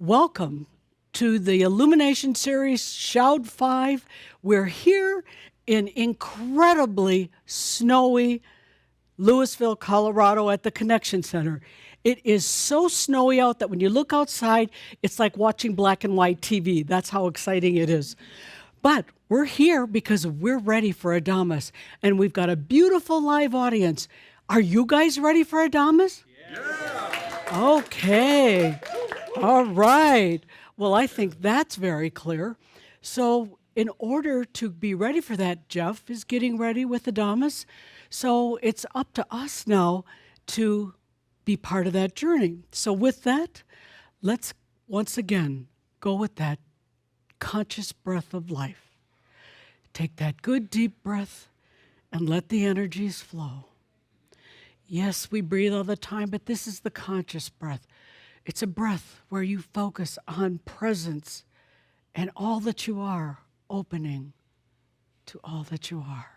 Welcome to the Illumination series Shoud 5. We're here in incredibly snowy Louisville, Colorado at the Connection Center. It is so snowy out that when you look outside, it's like watching black and white TV. That's how exciting it is. But we're here because we're ready for Adamus, and we've got a beautiful live audience. Are you guys ready for Adamus? Yeah. Okay. All right. Well, I think that's very clear. So in order to be ready for that, Jeff is getting ready with Adamus. So it's up to us now to be part of that journey. So with that, let's once again go with that conscious breath of life. Take that good deep breath and let the energies flow. Yes, we breathe all the time, but this is the conscious breath. It's a breath where you focus on presence and all that you are, opening to all that you are.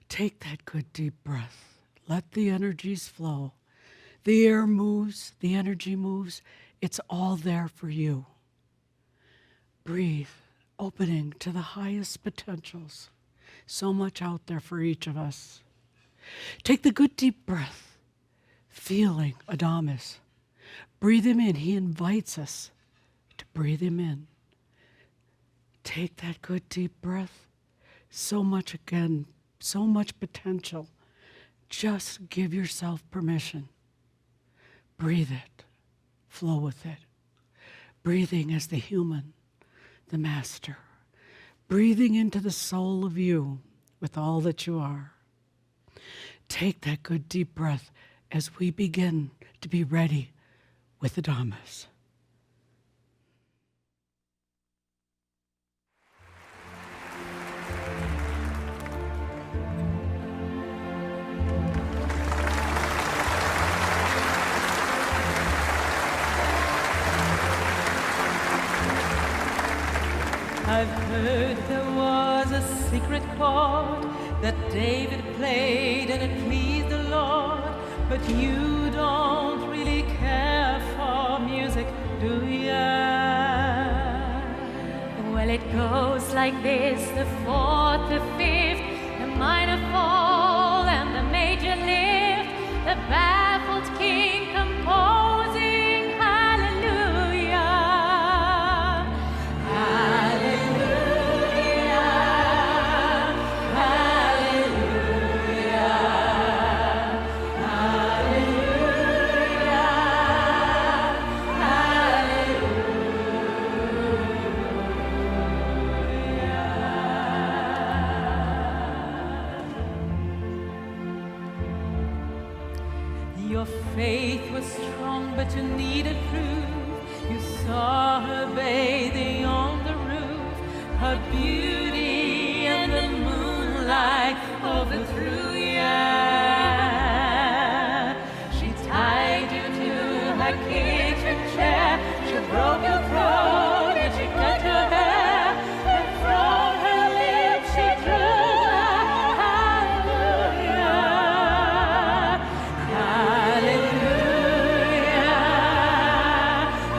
Take that good deep breath. Let the energies flow. The air moves, the energy moves. It's all there for you. Breathe, opening to the highest potentials. So much out there for each of us. Take the good deep breath, feeling Adamus. Breathe him in. He invites us to breathe him in. Take that good deep breath. So much again, so much potential. Just give yourself permission. Breathe it. Flow with it. Breathing as the human, the master. Breathing into the soul of you with all that you are. Take that good deep breath as we begin to be ready with Adamus. I've heard there was a secret chord that David played and it pleased the Lord, but you don't really care for music, do ya? Well, it goes like this: the fourth, the fifth, the minor fall and the major lift, the baffled king composing hallelujah. Your faith was strong, but you needed proof. You saw her bathing on the roof, her beauty and the moonlight overthrew ya. She tied you to her kitchen chair, she broke your throat and she cut your hair, and from her lips she drew a hallelujah. Hallelujah,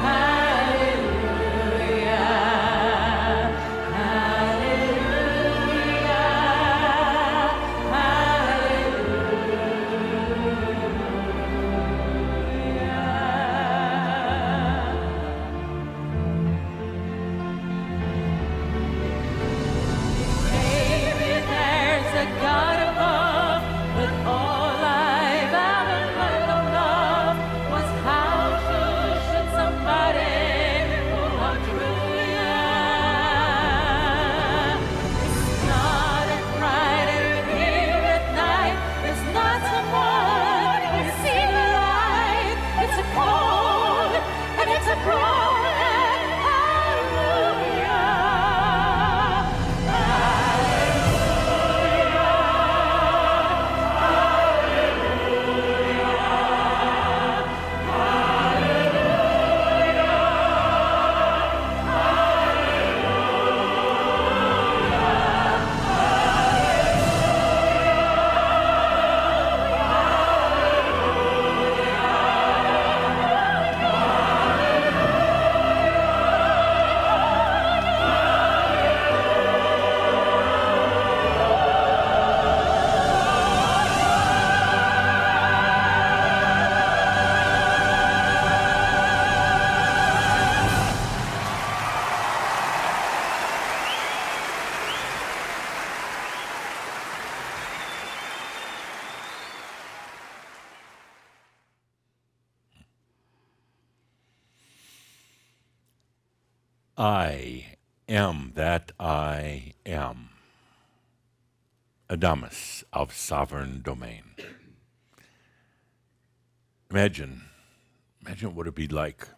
hallelujah, hallelujah. I am that I am. Adamus of sovereign domain. Imagine what it would be like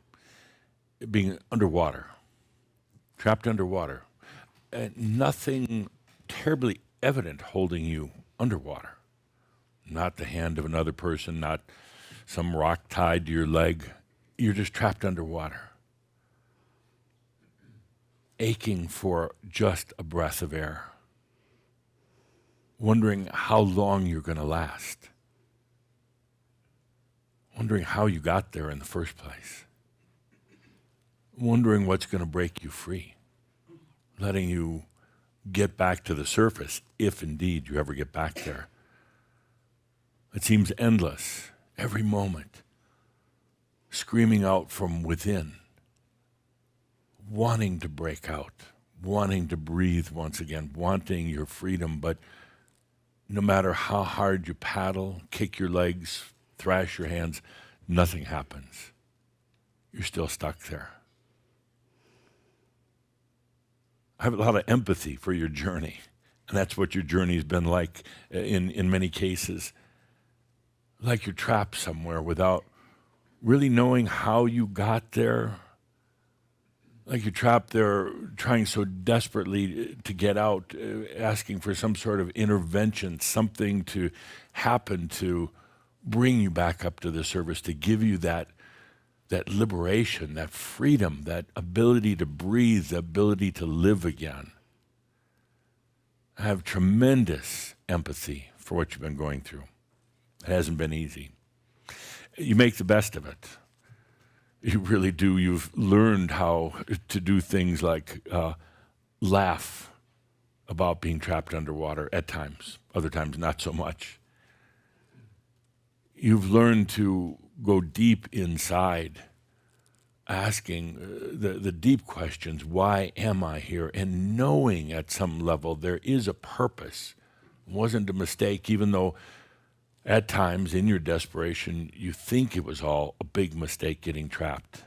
being underwater, trapped underwater, and nothing terribly evident holding you underwater. Not the hand of another person, not some rock tied to your leg. You're just trapped underwater, aching for just a breath of air, wondering how long you're going to last, wondering how you got there in the first place, wondering what's going to break you free, letting you get back to the surface, if indeed you ever get back there. It seems endless, every moment, screaming out from within, wanting to break out, wanting to breathe once again, wanting your freedom, but no matter how hard you paddle, kick your legs, thrash your hands, nothing happens. You're still stuck there. I have a lot of empathy for your journey, and that's what your journey's been like in many cases. Like you're trapped somewhere without really knowing how you got there. Like you're trapped there trying so desperately to get out, asking for some sort of intervention, something to happen to bring you back up to the surface, to give you that liberation, that freedom, that ability to breathe, the ability to live again. I have tremendous empathy for what you've been going through. It hasn't been easy. You make the best of it. You really do. You've learned how to do things like laugh about being trapped underwater at times, other times not so much. You've learned to go deep inside, asking the deep questions, why am I here? And knowing at some level there is a purpose. It wasn't a mistake, even though at times, in your desperation, you think it was all a big mistake getting trapped.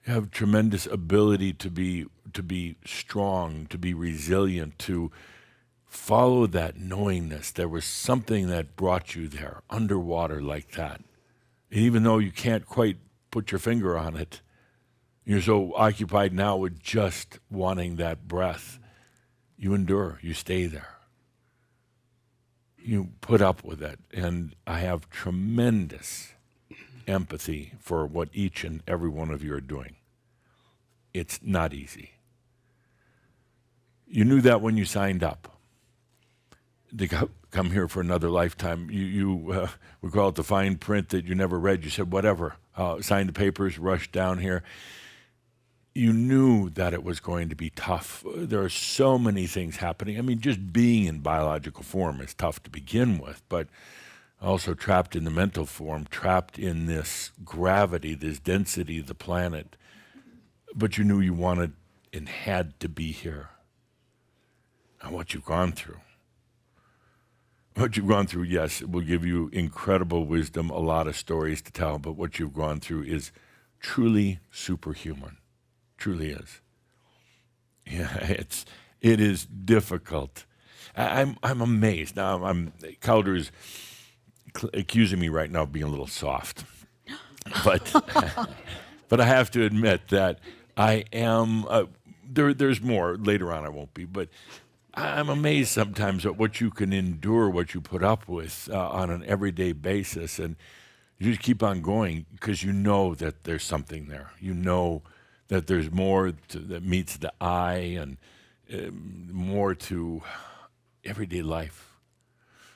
You have tremendous ability to be strong, to be resilient, to follow that knowingness. There was something that brought you there, underwater like that. And even though you can't quite put your finger on it, you're so occupied now with just wanting that breath. You endure, you stay there. You put up with it, and I have tremendous empathy for what each and every one of you are doing. It's not easy. You knew that when you signed up to come here for another lifetime. We call it the fine print that you never read. You said, whatever, signed the papers, rushed down here. You knew that it was going to be tough. There are so many things happening. I mean, just being in biological form is tough to begin with, but also trapped in the mental form, trapped in this gravity, this density of the planet. But you knew you wanted and had to be here. And what you've gone through. What you've gone through, yes, it will give you incredible wisdom, a lot of stories to tell, but what you've gone through is truly superhuman. Truly is. Yeah, it is difficult. I'm amazed. Now Calder's accusing me right now of being a little soft, but but I have to admit that I am. There's more later on. I won't be, but I'm amazed sometimes at what you can endure, what you put up with on an everyday basis, and you just keep on going because you know that there's something there. You know that there's more that meets the eye and more to everyday life.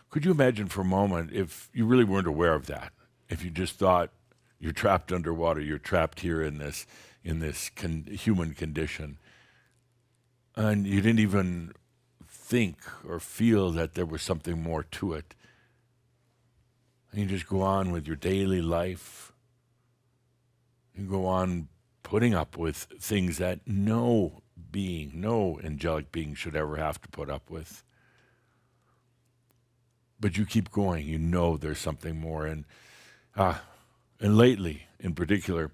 Could you imagine for a moment if you really weren't aware of that? If you just thought you're trapped underwater, you're trapped here in this human condition, and you didn't even think or feel that there was something more to it. And you just go on with your daily life. You go on putting up with things that no angelic being should ever have to put up with. But you keep going. You know there's something more. And And lately, in particular,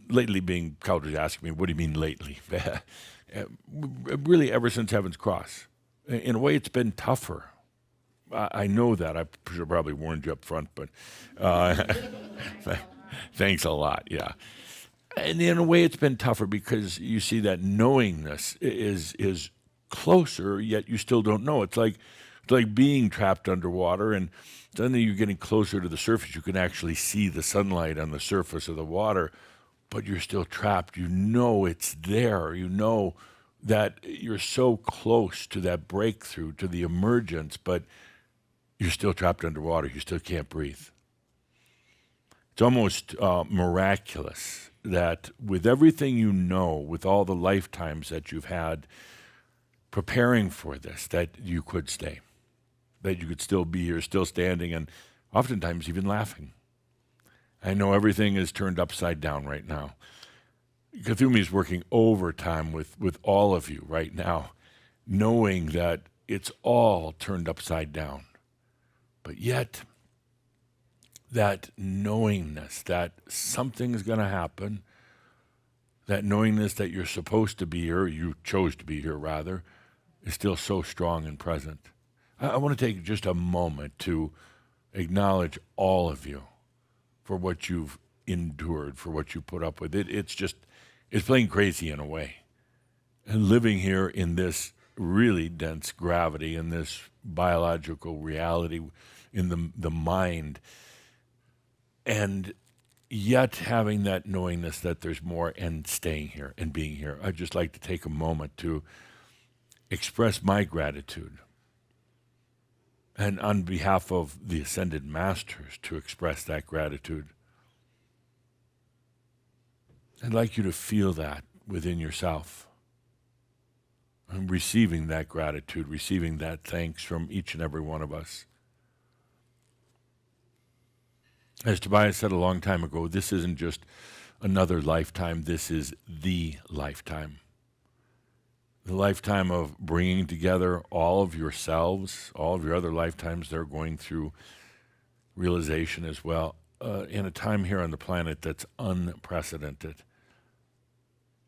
lately being cultures asking me, what do you mean lately? Really, ever since Heaven's Cross. In a way, it's been tougher. I know that. I should have probably warned you up front, but thanks a lot, yeah. And in a way, it's been tougher because you see that knowingness is closer, yet you still don't know. It's like being trapped underwater, and suddenly you're getting closer to the surface. You can actually see the sunlight on the surface of the water, but you're still trapped. You know it's there. You know that you're so close to that breakthrough, to the emergence, but you're still trapped underwater. You still can't breathe. It's almost miraculous that with everything you know, with all the lifetimes that you've had preparing for this, that you could stay, that you could still be here, still standing, and oftentimes even laughing. I know everything is turned upside down right now. Kathumi is working overtime with all of you right now, knowing that it's all turned upside down. But yet, that knowingness that something's going to happen, that knowingness that you're supposed to be here, you chose to be here rather, is still so strong and present. I want to take just a moment to acknowledge all of you for what you've endured, for what you put up with. It's playing crazy in a way. And living here in this really dense gravity, in this biological reality, in the mind, and yet having that knowingness that there's more and staying here and being here. I'd just like to take a moment to express my gratitude. And on behalf of the Ascended Masters, to express that gratitude. I'd like you to feel that within yourself. And receiving that gratitude, receiving that thanks from each and every one of us. As Tobias said a long time ago, this isn't just another lifetime, this is the lifetime. The lifetime of bringing together all of yourselves, all of your other lifetimes they're going through realization as well, in a time here on the planet that's unprecedented.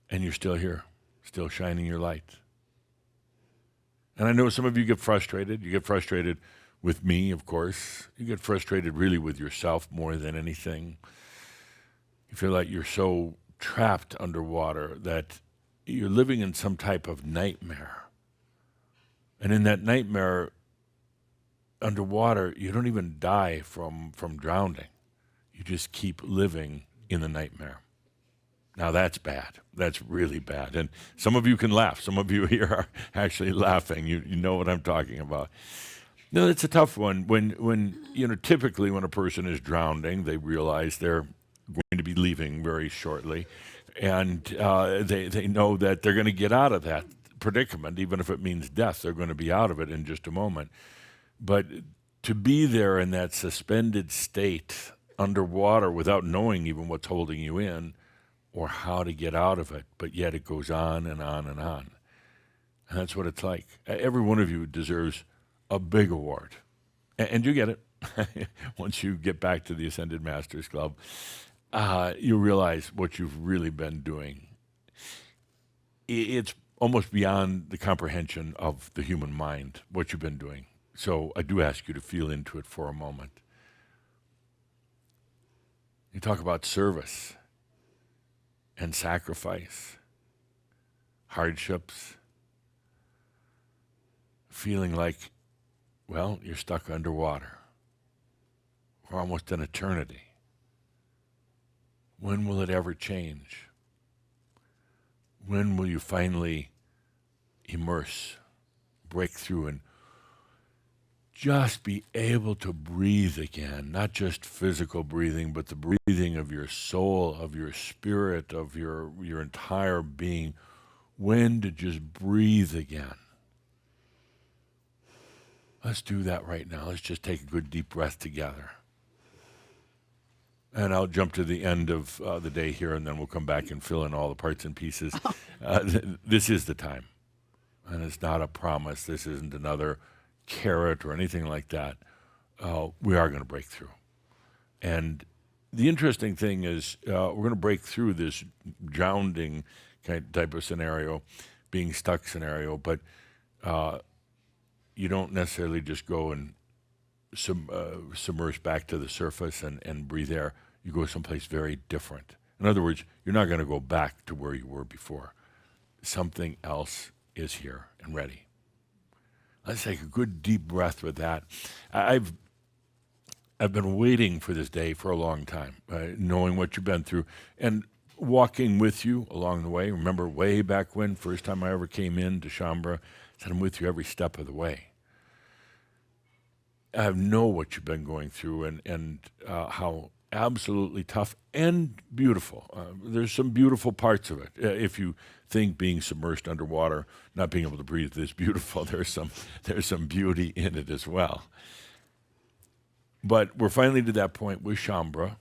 And you're still here, still shining your light. And I know some of you get frustrated. You get frustrated with me, of course. You get frustrated really with yourself more than anything. You feel like you're so trapped underwater that you're living in some type of nightmare. And in that nightmare, underwater, you don't even die from drowning. You just keep living in the nightmare. Now that's bad. That's really bad. And some of you can laugh. Some of you here are actually laughing. You know what I'm talking about. No, it's a tough one. When typically when a person is drowning, they realize they're going to be leaving very shortly. And they know that they're going to get out of that predicament, even if it means death. They're going to be out of it in just a moment. But to be there in that suspended state underwater without knowing even what's holding you in or how to get out of it, but yet it goes on and on and on. And that's what it's like. Every one of you deserves a big award. And you get it. Once you get back to the Ascended Masters Club, you realize what you've really been doing. It's almost beyond the comprehension of the human mind, what you've been doing. So I do ask you to feel into it for a moment. You talk about service and sacrifice, hardships, feeling like, well, you're stuck underwater for almost an eternity. When will it ever change? When will you finally immerse, break through, and just be able to breathe again? Not just physical breathing, but the breathing of your soul, of your spirit, of your entire being. When to just breathe again. Let's do that right now. Let's just take a good deep breath together. And I'll jump to the end of the day here, and then we'll come back and fill in all the parts and pieces. This is the time. And it's not a promise. This isn't another carrot or anything like that. We are going to break through. And The interesting thing is we're going to break through this drowning type of scenario, being stuck scenario, but you don't necessarily just go and submerge back to the surface and breathe air. You go someplace very different. In other words, you're not going to go back to where you were before. Something else is here and ready. Let's take a good deep breath with that. I've been waiting for this day for a long time, knowing what you've been through and walking with you along the way. Remember way back when, first time I ever came in to Shambra, I said I'm with you every step of the way. I know what you've been going through and how absolutely tough and beautiful. There's some beautiful parts of it. If you think being submerged underwater, not being able to breathe is beautiful, there's some beauty in it as well. But we're finally to that point with Shambra,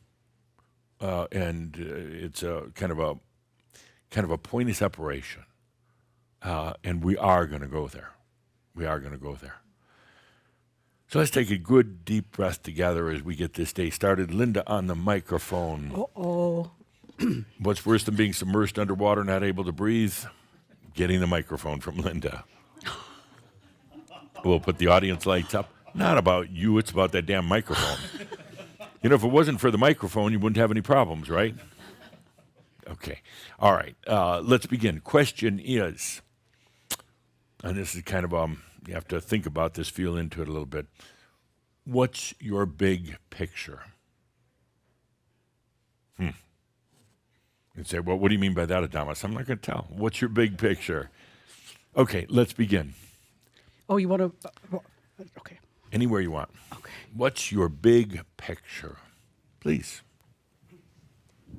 and it's a kind of a point of separation, and we are going to go there. We are going to go there. So let's take a good deep breath together as we get this day started. Linda on the microphone. Uh-oh. What's worse than being submerged underwater, not able to breathe? Getting the microphone from Linda. We'll put the audience lights up. Not about you, it's about that damn microphone. You know, if it wasn't for the microphone, you wouldn't have any problems, right? Okay. All right. Let's begin. Question is, and this is kind of, you have to think about this, feel into it a little bit. What's your big picture? You'd say, well, what do you mean by that, Adamas? I'm not going to tell. What's your big picture? Okay, let's begin. Oh, you want to? Okay. Anywhere you want. Okay. What's your big picture? Please.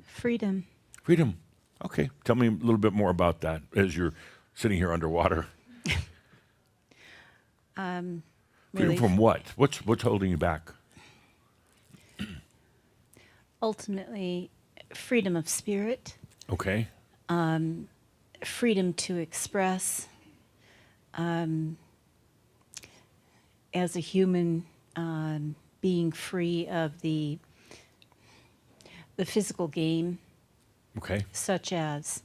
Freedom. Freedom. Okay. Tell me a little bit more about that as you're sitting here underwater. Freedom Really, from what? What's holding you back? ultimately, freedom of spirit, Okay. freedom to express. As a human, being free of the physical game, Okay. such as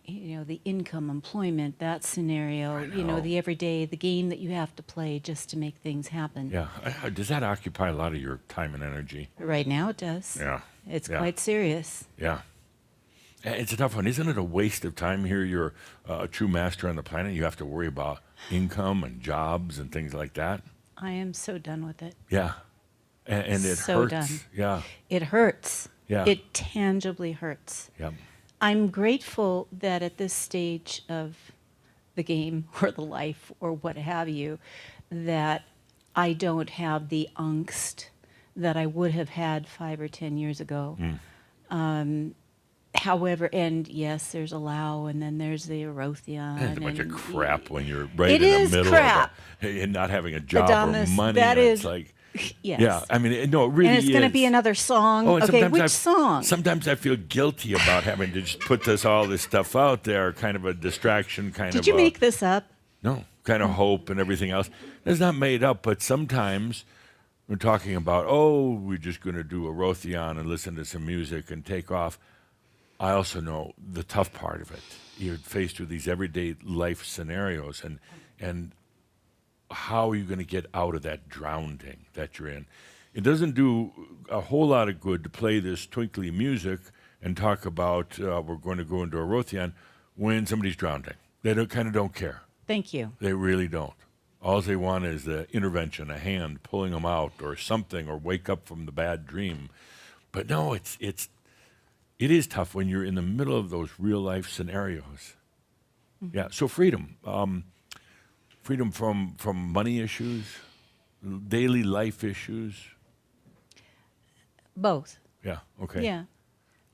the income, employment, that scenario, know. the everyday, the game that you have to play just to make things happen. Yeah. Does that occupy a lot of your time and energy? Right now it does. Yeah. It's Yeah. quite serious. Yeah. It's a tough one. Isn't it a waste of time here? You're a true master on the planet. You have to worry about income and jobs and things like that. I am so done with it. Yeah. And it So hurts. done. Yeah. It hurts. Yeah. It tangibly hurts. Yeah. I'm grateful that at this stage of the game or the life or what have you, that I don't have the angst that I would have had 5 or 10 years ago. However, and yes, there's a Lao, and then there's the Erotheon. It's a bunch of and crap when you're right It in is the middle crap. of it and not having a job Adamus, or money. that and is- it's like, Yes. yeah. I mean, no, it really And it's going to is. be another song. Oh, and Okay, sometimes which song? Sometimes I feel guilty about having to just put all this stuff out there, kind of a distraction, Did you make this up? No, kind of hope and everything else. It's not made up, but sometimes we're talking about, we're just going to do a Rotheon and listen to some music and take off. I also know the tough part of it. You're faced with these everyday life scenarios, and how are you going to get out of that drowning that you're in? It doesn't do a whole lot of good to play this twinkly music and talk about we're going to go into a Rotheon when somebody's drowning. They kind of don't care. Thank you. They really don't. All they want is the intervention, a hand pulling them out or something, or wake up from the bad dream. But no, it is tough when you're in the middle of those real life scenarios. Mm-hmm. Yeah. So freedom, freedom from money issues, daily life issues. Both. Yeah. Okay. Yeah.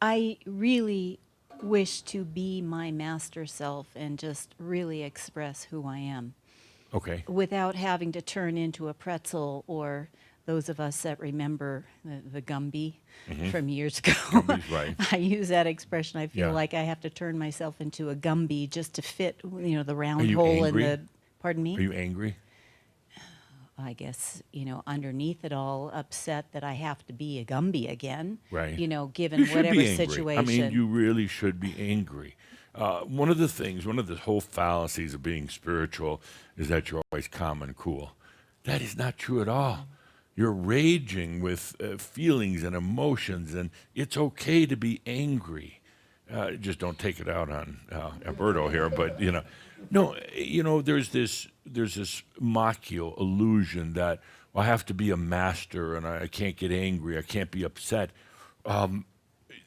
I really wish to be my master self and just really express who I am Okay. without having to turn into a pretzel, or those of us that remember the Gumby from years ago. Gumby's right. I use that expression. I feel Yeah. like I have to turn myself into a Gumby just to fit, the round you hole angry? in the. Pardon me? Are you angry? I guess, underneath it all, upset that I have to be a Gumby again. Right. Given You should whatever be angry. situation. I mean, you really should be angry. One of the whole fallacies of being spiritual is that you're always calm and cool. That is not true at all. You're raging with feelings and emotions, and it's okay to be angry. Just don't take it out on Alberto here, but no, there's this Machio illusion that I have to be a master and I can't get angry, I can't be upset.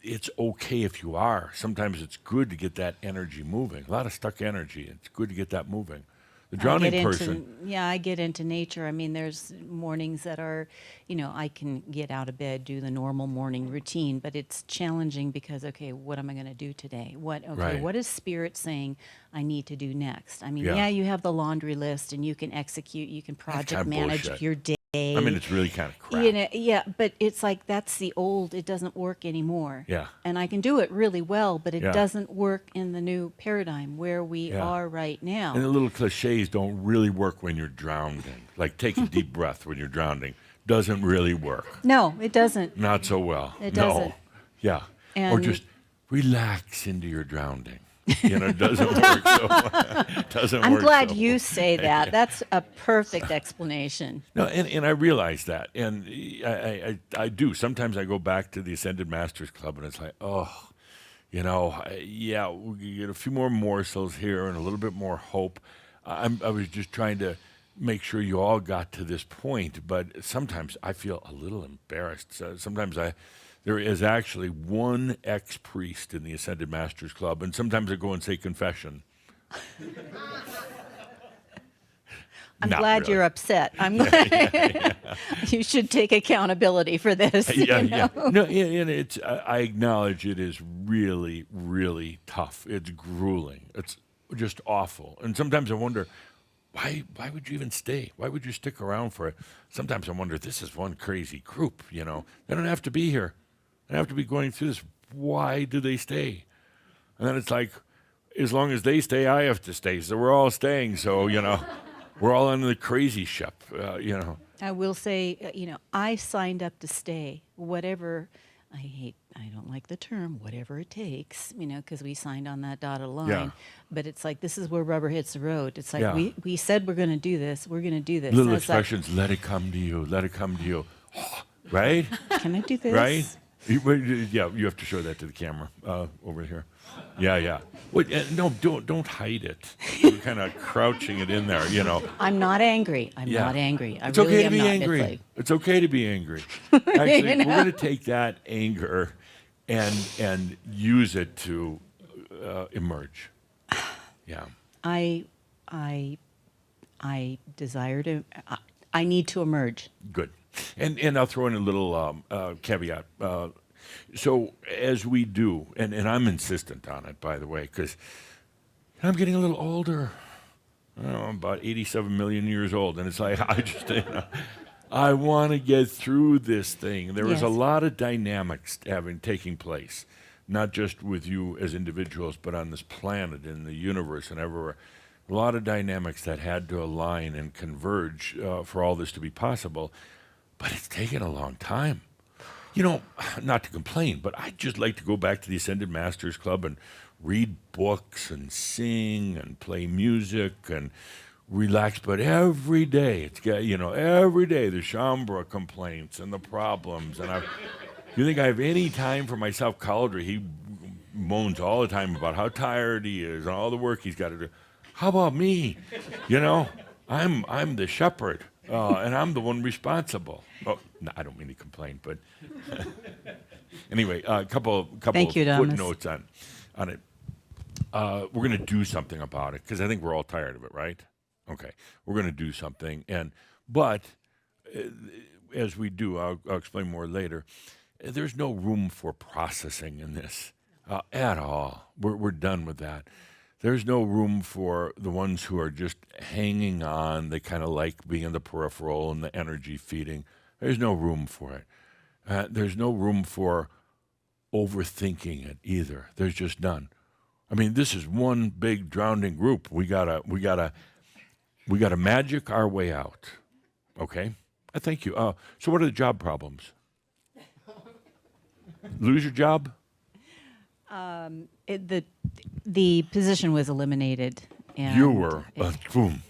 It's okay if you are. Sometimes it's good to get that energy moving. A lot of stuck energy. It's good to get that moving. The drowning person. I get into nature. I mean, there's mornings that are, I can get out of bed, do the normal morning routine, but it's challenging because, okay, what am I going to do today? Right. What is Spirit saying I need to do next? I mean, Yeah. you have the laundry list and you can execute, you can project kinda manage bullshit. your day. I mean, it's really kind of crap. But it's like that's the old, it doesn't work anymore. Yeah. And I can do it really well, but it Yeah. doesn't work in the new paradigm where we Yeah. are right now. And the little cliches don't really work when you're drowning. Like take a deep breath when you're drowning. Doesn't really work. No, it doesn't. Not so well. It No. doesn't. Yeah. Or And- just relax into your drowning. It doesn't work so doesn't I'm work glad so you well. say that. That's a perfect explanation. No, and I realize that, and I do. Sometimes I go back to the Ascended Masters Club, and it's like, we get a few more morsels here and a little bit more hope. I was just trying to make sure you all got to this point, but sometimes I feel a little embarrassed. Sometimes there is actually one ex-priest in the Ascended Masters Club, and sometimes I go and say confession. I'm Not glad really. you're upset. I'm glad you should take accountability for this. Yeah, you know? yeah. No, and it's. I acknowledge it is really, really tough. It's grueling. It's just awful. And sometimes I wonder, why would you even stay? Why would you stick around for it? Sometimes I wonder, this is one crazy group. They don't have to be here. They don't have to be going through this. Why do they stay? And then it's like, as long as they stay, I have to stay. So we're all staying. So we're all on the crazy ship. I will say, I signed up to stay, whatever. I don't like the term, whatever it takes, because we signed on that dotted line. Yeah. But it's like, this is where rubber hits the road. It's like, Yeah. we said we're going to do this. We're going to do this. Little And it's like, expressions, let it come to you, let it come to you. Right? can I do this? Right? Yeah, you have to show that to the camera over here. Yeah. Wait, no, don't hide it. You're kind of crouching it in there, I'm not angry. I'm Yeah. not angry. I It's really okay to am be not. angry. It's like, It's okay to be angry. Actually, we're going to take that anger and use it to emerge. Yeah. I desire to. I need to emerge. Good. And I'll throw in a little caveat. So as we do, and I'm insistent on it, by the way, because I'm getting a little older. I'm about 87 million years old, and it's like I want to get through this thing. There is a Yes. lot of dynamics taking place, not just with you as individuals, but on this planet, in the universe, and everywhere. A lot of dynamics that had to align and converge for all this to be possible. But it's taken a long time. Not to complain, but I'd just like to go back to the Ascended Masters Club and read books and sing and play music and relax. But every day, every day the Shambra complaints and the problems. And you think I have any time for myself? Cauldre, he moans all the time about how tired he is and all the work he's got to do. How about me? I'm the shepherd. And I'm the one responsible. Oh, no, I don't mean to complain, but anyway, a couple Thank of you, Thomas. footnotes on it. We're going to do something about it because I think we're all tired of it, right? Okay, we're going to do something, but as we do, I'll explain more later. There's no room for processing in this at all. We're done with that. There's no room for the ones who are just hanging on. They kind of like being in the peripheral and the energy feeding. There's no room for it. There's no room for overthinking it either. There's just none. I mean, this is one big drowning group. We gotta magic our way out. Okay. Thank you. So what are the job problems? Lose your job? The position was eliminated. And You were boom,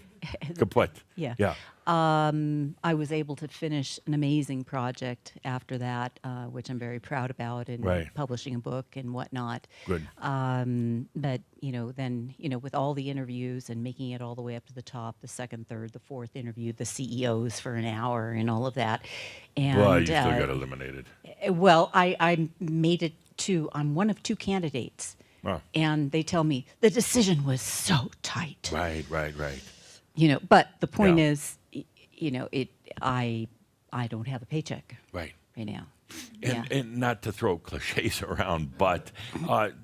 kaput. Yeah. Yeah. I was able to finish an amazing project after that, which I'm very proud about, and Right. publishing a book and whatnot. Good. But then with all the interviews and making it all the way up to the top, the second, third, the fourth interview, the CEOs for an hour, and all of that, and Well, you still got eliminated. well, I made it to. I'm one of two candidates, Wow. and they tell me the decision was so tight. Right. But the point Yeah. is, I don't have a paycheck Right. right now. And not to throw cliches around, but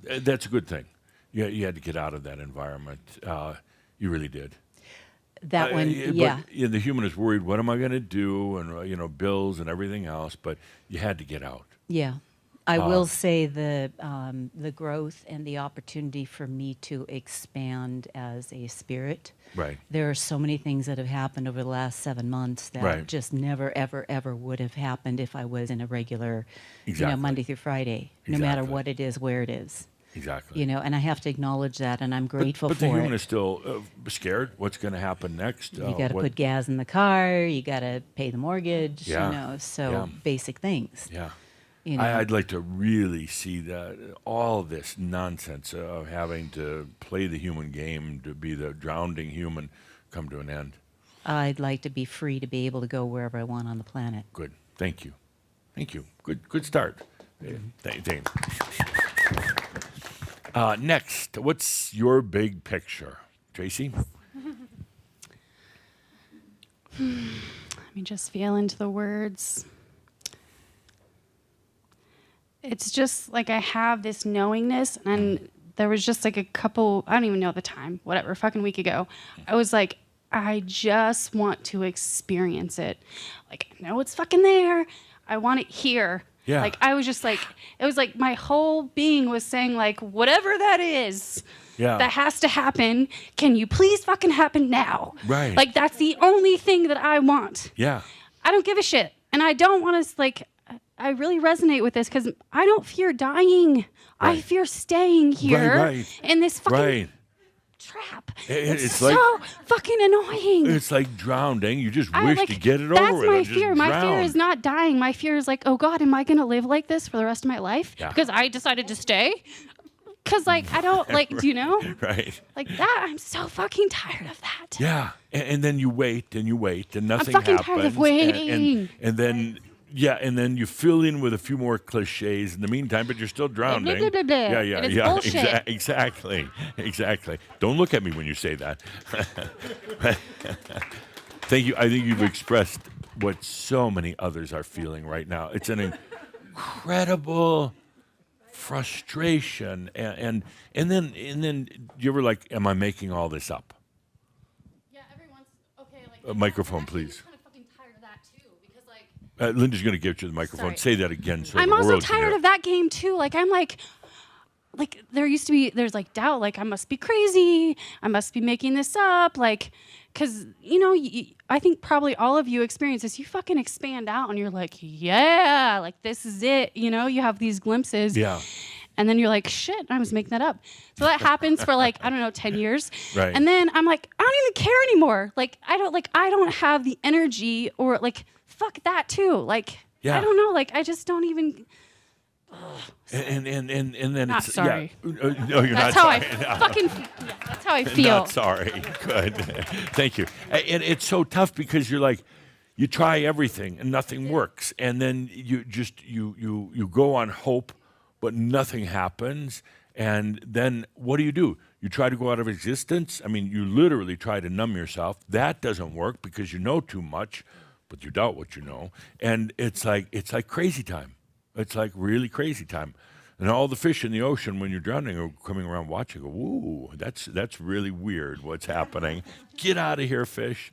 that's a good thing. You had to get out of that environment. You really did. That one, But the human is worried. What am I going to do? And bills and everything else. But you had to get out. yeah. I will say the growth and the opportunity for me to expand as a spirit. Right. There are so many things that have happened over the last 7 months that Right. just never, ever, ever would have happened if I was in a regular, Exactly. Monday through Friday, no matter Exactly. what it is, where it is. Exactly. And I have to acknowledge that, and I'm grateful But for the human it. is still scared. What's going to happen next? You got to put gas in the car. You got to pay the mortgage. Yeah. Yeah. Basic things. Yeah. You know. I'd like to really see that all this nonsense of having to play the human game to be the drowning human come to an end. I'd like to be free to be able to go wherever I want on the planet. Good. Thank you. Good start. Thank you. Next, what's your big picture? Tracy? Let me just feel into the words. It's just like I have this knowingness, and there was just like a couple, I don't even know the time, whatever, fucking week ago. I was like, I just want to experience it. Like, I know it's fucking there. I want it here. Yeah. Like, I was just like, it was like my whole being was saying, like, whatever that is, Yeah. that has to happen, can you please fucking happen now? Right. Like, that's the only thing that I want. Yeah. I don't give a shit. And I don't want to, like, I really resonate with this because I don't fear dying. I Right. fear staying here Right. in this fucking Right. trap. It's It's like- so fucking annoying. It's like drowning. You just wish like, to get it that's over with. my and just fear. My fear drown. is not dying. My fear is like, oh God, am I going to live like this for the rest of my life? Yeah. Because I decided to stay? Because, like, I don't, like, do you know? Right. Like that, I'm so fucking tired of that. Yeah. And then you wait and nothing fucking happens. tired of and- waiting. And then. Yeah, and then you fill in with a few more cliches in the meantime, but you're still drowning. blah, blah, blah. Yeah, And it's yeah. bullshit. Exactly. Don't look at me when you say that. Thank you. I think you've expressed what so many others are feeling right now. It's an incredible frustration, and then you're ever like, am I making all this up? Yeah, everyone's okay. Like, A microphone, please. kind of fucking tired of that too, because like. Linda's going to give you the microphone. Sorry. Say that again. So I'm the also world can tired hear. of that game too. Like I'm like there's like doubt. Like I must be crazy. I must be making this up. Like, cause I think probably all of you experience this. You fucking expand out and you're like, yeah, like this is it. You have these glimpses. Yeah. And then you're like, shit, I was making that up. So that happens for like, I don't know, 10 years. Right. And then I'm like, I don't even care anymore. Like, I don't have the energy or like, fuck that too. Like, Yeah. I don't know. Like, I just don't even. And then Not it's sorry. Yeah. No, you're That's not how I sorry. No. fucking. Yeah, that's how I feel. Not sorry. Good. Thank you. And it's so tough because you're like, you try everything and nothing works, and then you just you go on hope, but nothing happens. And then what do? You try to go out of existence. I mean, you literally try to numb yourself. That doesn't work because you know too much, but you doubt what you know. And it's like crazy time. It's like really crazy time. And all the fish in the ocean when you're drowning are coming around watching. Go, woo, that's really weird. What's happening? Get out of here, fish.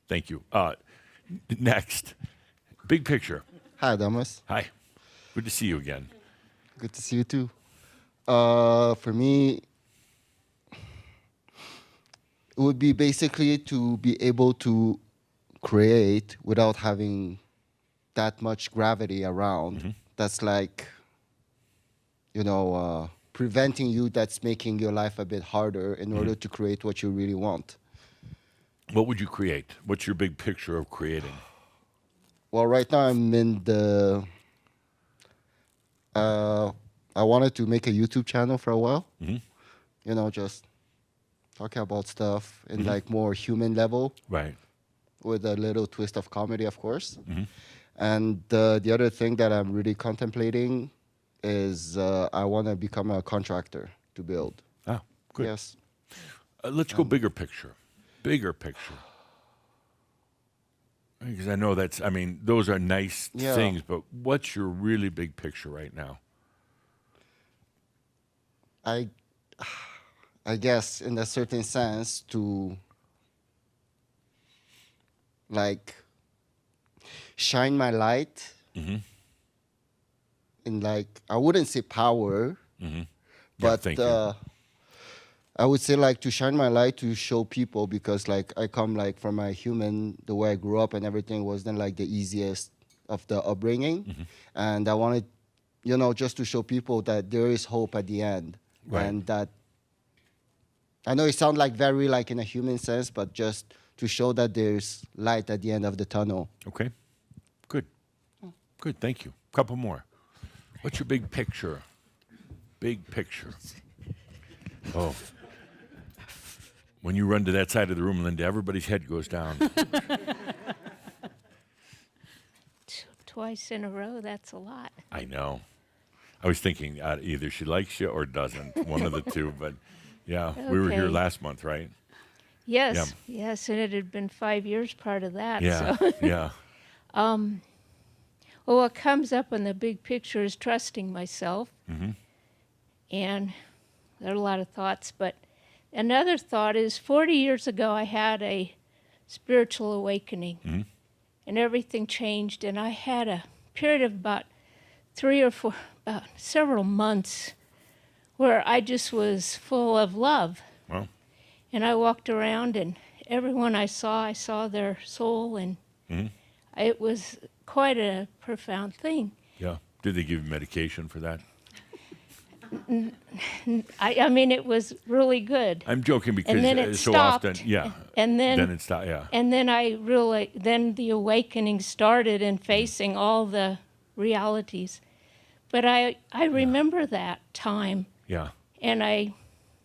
Thank you. Next, big picture. Hi, Damas. Hi, good to see you again. Good to see you too. For me, it would be basically to be able to create without having that much gravity around. That's like, preventing you, that's making your life a bit harder in order to create what you really want. What would you create? What's your big picture of creating? Well, right now I'm in the, I wanted to make a YouTube channel for a while, just talking about stuff in like more human level Right. with a little twist of comedy, of course. And the other thing that I'm really contemplating is I want to become a contractor to build. Ah, good. Yes. Let's go bigger picture. Bigger picture. Because I know those are nice Yeah. things, but what's your really big picture right now? I guess in a certain sense to like shine my light in like, I wouldn't say power, but thank you. I would say like to shine my light to show people, because like I come like from my human, the way I grew up and everything wasn't like the easiest of the upbringing. And I wanted, just to show people that there is hope at the end. Right. And that, I know it sounds like very like in a human sense, but just to show that there's light at the end of the tunnel. Okay. Good. Good. Thank you. Couple more. What's your big picture? Big picture. Oh. When you run to that side of the room, Linda, everybody's head goes down. Twice in a row, that's a lot. I know. I was thinking either she likes you or doesn't, one of the two. But yeah, we were here Okay. last month, right? Yes, yes, and it had been 5 years part of that. Yeah, So. yeah. Well, what comes up in the big picture is trusting myself. And there are a lot of thoughts, but another thought is 40 years ago I had a spiritual awakening. And everything changed, and I had a period of about several months where I just was full of love. Well, And I walked around, and everyone I saw their soul, and it was quite a profound thing. yeah. Did they give you medication for that? I mean, it was really good. I'm joking because And then it so stopped. often, yeah. And then it stopped, yeah. And then then the awakening started in facing all the realities. But I remember that time, Yeah. and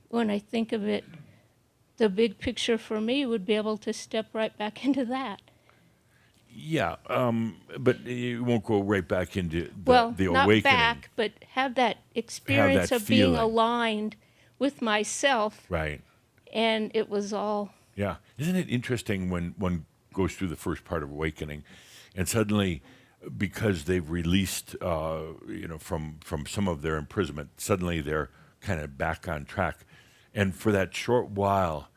when I think of it, the big picture for me would be able to step right back into that. Yeah, but you won't go right back into the not awakening. back, but have that experience of being feeling. aligned with myself, Right. and it was all. Yeah. Isn't it interesting when one goes through the first part of awakening and suddenly, because they've released, from some of their imprisonment, suddenly they're kind of back on track. And for that short while,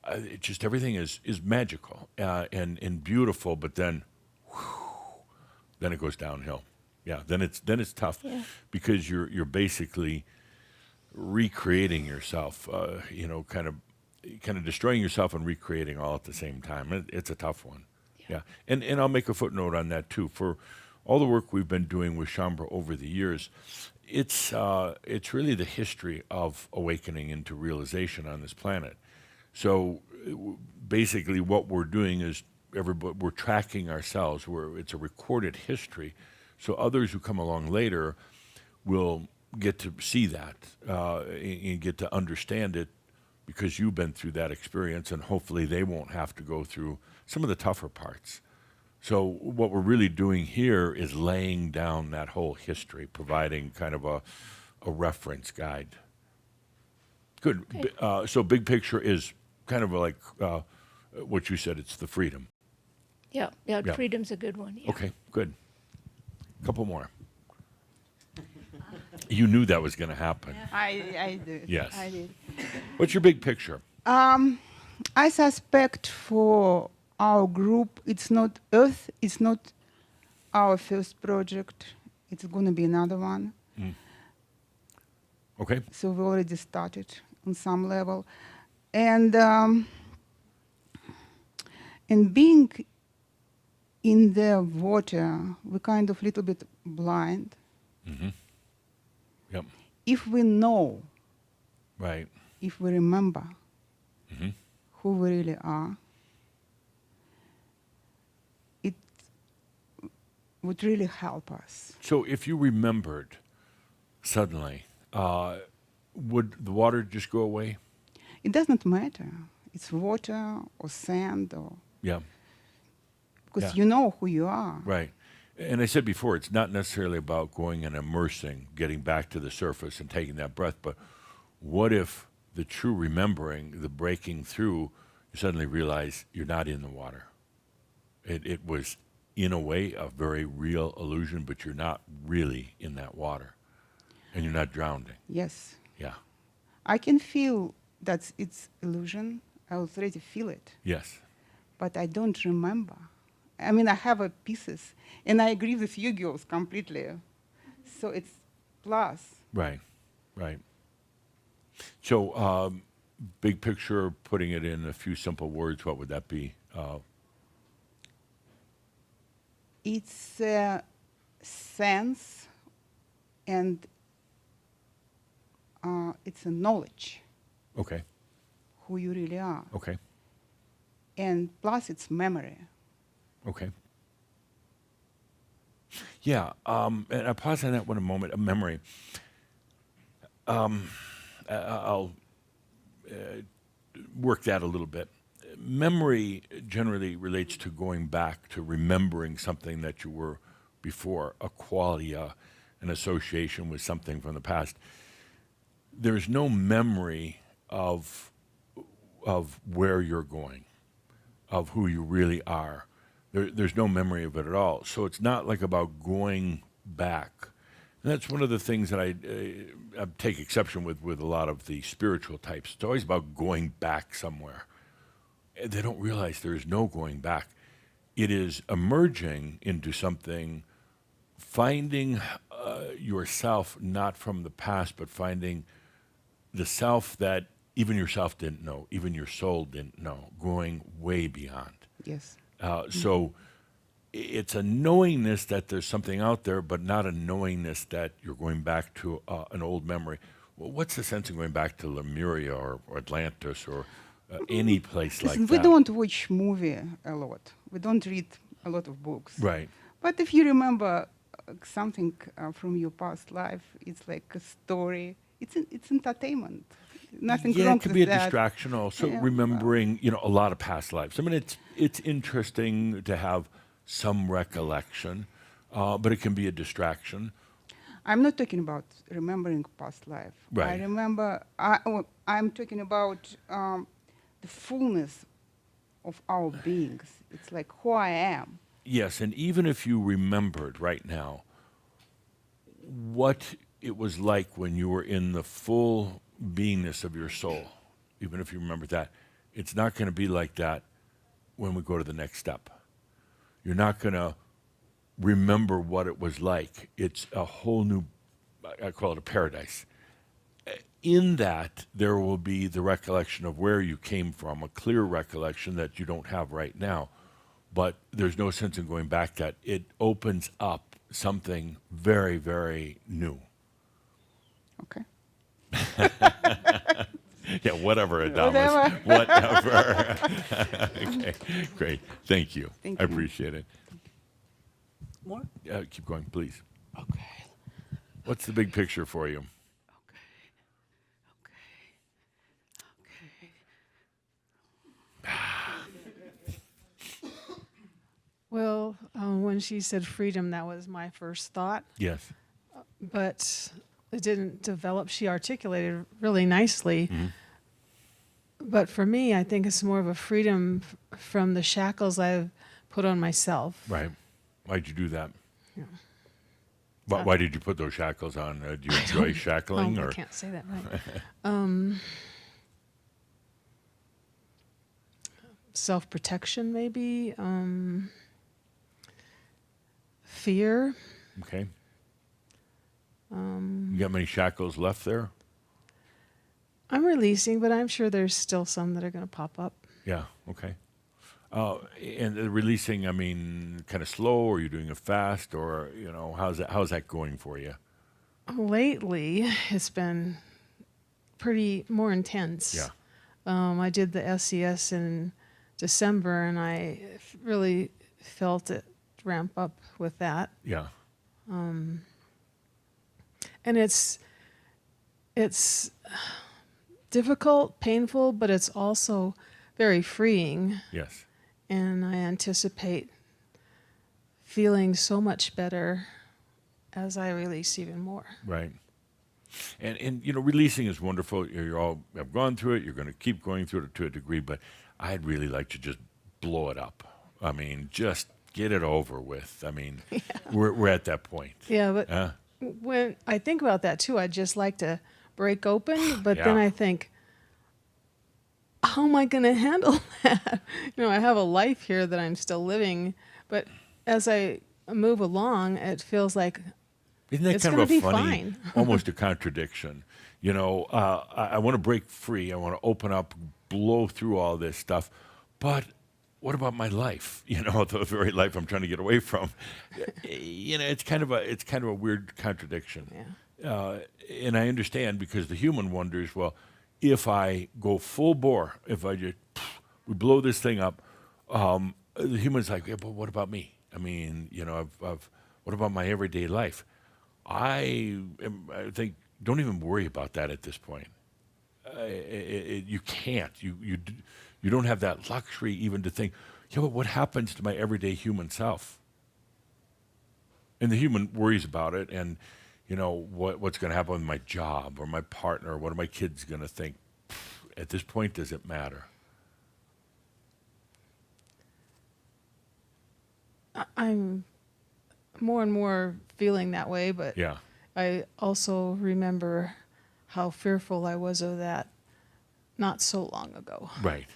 it just everything is magical and beautiful, but then it goes downhill. Yeah, then it's tough because you're basically recreating yourself, kind of destroying yourself and recreating all at the same time. It's a tough one. Yeah. And I'll make a footnote on that too. For all the work we've been doing with Shambra over the years, it's really the history of awakening into realization on this planet. So basically what we're doing is we're tracking ourselves. It's a recorded history. So others who come along later will get to see that and get to understand it because you've been through that experience, and hopefully they won't have to go through some of the tougher parts. So what we're really doing here is laying down that whole history, providing kind of a reference guide. Good. Okay. So big picture is kind of like what you said, it's the freedom. Yeah, Yeah. freedom's a good one. Yeah. Okay, good. Couple more. You knew that was going to happen. I did. Yes. I did. What's your big picture? I suspect for our group, it's not Earth, it's not our first project. It's going to be another one. Okay. So we already started on some level. And being in the water, we're kind of little bit blind. Yep. If we know, Right. if we remember Mm-hmm. who we really are, it would really help us. So if you remembered suddenly, would the water just go away? It doesn't matter. It's water or sand or Yeah. because Yeah. you know who you are. Right. And I said before, it's not necessarily about going and immersing, getting back to the surface and taking that breath, but what if the true remembering, the breaking through, you suddenly realize you're not in the water? It was, in a way, a very real illusion, but you're not really in that water. And you're not drowning. Yes. Yeah. I can feel that it's illusion. I already feel it, Yes. but I don't remember. I mean, I have pieces, and I agree with you girls completely. So it's plus. Right. Right. So, big picture, putting it in a few simple words, what would that be? It's a sense, and it's a knowledge Okay. who you really are. Okay. And plus, it's memory. Okay. Yeah, and I'll pause on that one a moment. A memory. I'll work that a little bit. Memory generally relates to going back to remembering something that you were before, a quality, an association with something from the past. There's no memory of where you're going, of who you really are. There's no memory of it at all. So it's not like about going back. And that's one of the things that I take exception with a lot of the spiritual types. It's always about going back somewhere. They don't realize there is no going back. It is emerging into something, finding yourself not from the past, but finding the self that even yourself didn't know, even your soul didn't know, going way beyond. Yes. So it's a knowingness that there's something out there, but not a knowingness that you're going back to an old memory. Well, what's the sense of going back to Lemuria or Atlantis or any place like Listen, that? we don't watch movie a lot. We don't read a lot of books. Right. But if you remember something from your past life, it's like a story. It's entertainment. Nothing Yeah, wrong it could with be a that. distraction also, Yeah, remembering, a lot of past lives. I mean, it's interesting to have some recollection, but it can be a distraction. I'm not talking about remembering past life. Right. I remember. I'm talking about the fullness of our beings. It's like who I am. Yes, and even if you remembered right now what it was like when you were in the full beingness of your soul, even if you remember that, it's not going to be like that when we go to the next step. You're not going to remember what it was like. It's a whole new, I call it a paradise. In that, there will be the recollection of where you came from, a clear recollection that you don't have right now. But there's no sense in going back that it opens up something very, very new. Okay. Yeah, whatever, Adamus. Whatever. Okay, great. Thank you. Thank I you. appreciate it. More? Keep going, please. Okay. What's the big picture for you? Well, when she said freedom, that was my first thought, Yes. but it didn't develop. She articulated really nicely. Mm-hmm. But for me, I think it's more of a freedom from the shackles I've put on myself. Right. Why'd you do that? Yeah. Why did you put those shackles on? Do you enjoy shackling? I Or can't say that right. Self-protection, maybe. Fear. Okay. You got many shackles left there? I'm releasing, but I'm sure there's still some that are going to pop up. Yeah. Okay. And the releasing, I mean, kind of slow, or you're doing it fast, or how's that going for you? Lately, it's been pretty more intense. Yeah. I did the SES in December, and I really felt it ramp up with that. Yeah. And it's difficult, painful, but it's also very freeing. Yes. And I anticipate feeling so much better as I release even more. Right. And releasing is wonderful. You all have gone through it. You're going to keep going through it to a degree, but I'd really like to just blow it up. I mean, just get it over with. I mean, we're at that point. Yeah, but when I think about that too, I'd just like to break open, but then Yeah. I think, how am I going to handle that? I have a life here that I'm still living, but as I move along, it feels like Isn't that it's kind gonna of a be funny, fine. almost a contradiction? I want to break free. I want to open up, blow through all this stuff. But what about my life? The very life I'm trying to get away from. It's kind of a weird contradiction. Yeah. And I understand, because the human wonders, well, if I go full bore, if I just we blow this thing up, the human's like, yeah, but what about me? I mean, what about my everyday life? I think, don't even worry about that at this point. You can't. You don't have that luxury even to think, yeah, but what happens to my everyday human self? And the human worries about it, and what's going to happen with my job or my partner? What are my kids going to think? At this point, does it matter? I'm more and more feeling that way, but Yeah. I also remember how fearful I was of that not so long ago. Right.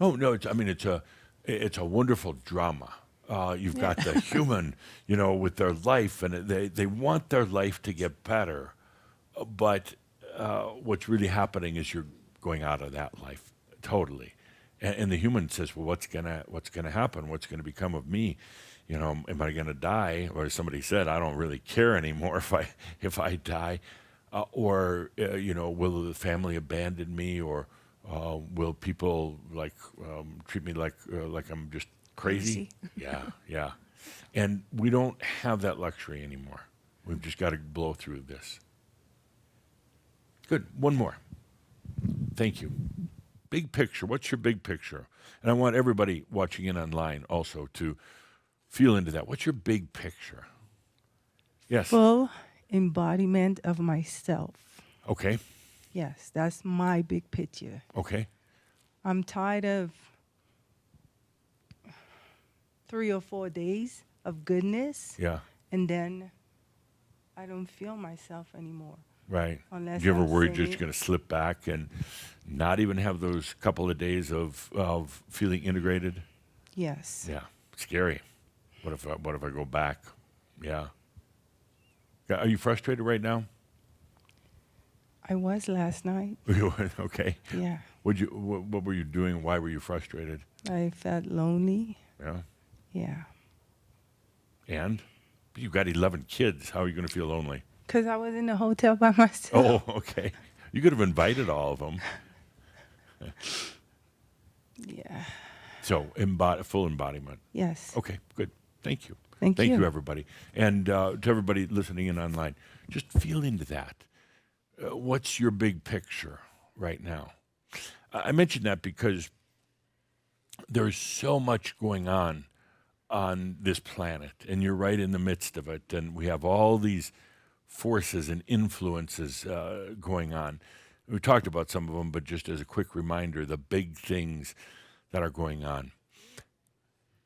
Oh no, it's a wonderful drama. You've got the human, with their life, and they want their life to get better, but what's really happening is you're going out of that life totally, and the human says, well, what's gonna happen? What's gonna become of me? Am I gonna die? Or somebody said, I don't really care anymore if I die, or will the family abandon me, or will people treat me like I'm just crazy? Yeah. And we don't have that luxury anymore. We've just got to blow through this. Good. One more. Thank you. Big picture. What's your big picture? And I want everybody watching in online also to feel into that. What's your big picture? Yes. Full embodiment of myself. Okay. Yes, that's my big picture. Okay. I'm tired of 3 or 4 days of goodness, Yeah. and then I don't feel myself anymore. Right. Unless Do you ever I worry say just it. going to slip back and not even have those couple of days of feeling integrated? Yes. Yeah. Scary. What if I go back? Yeah. Are you frustrated right now? I was last night. Okay. Yeah. What were you doing? Why were you frustrated? I felt lonely. Yeah. Yeah. And you've got 11 kids. How are you going to feel lonely? Because I was in the hotel by myself. Oh, okay. You could have invited all of them. Yeah. So full embodiment. Yes. Okay, good. Thank you. Thank you, you. everybody. And to everybody listening in online, just feel into that. What's your big picture right now? I mentioned that because there's so much going on this planet, and you're right in the midst of it. And we have all these forces and influences going on. We talked about some of them, but just as a quick reminder, the big things that are going on.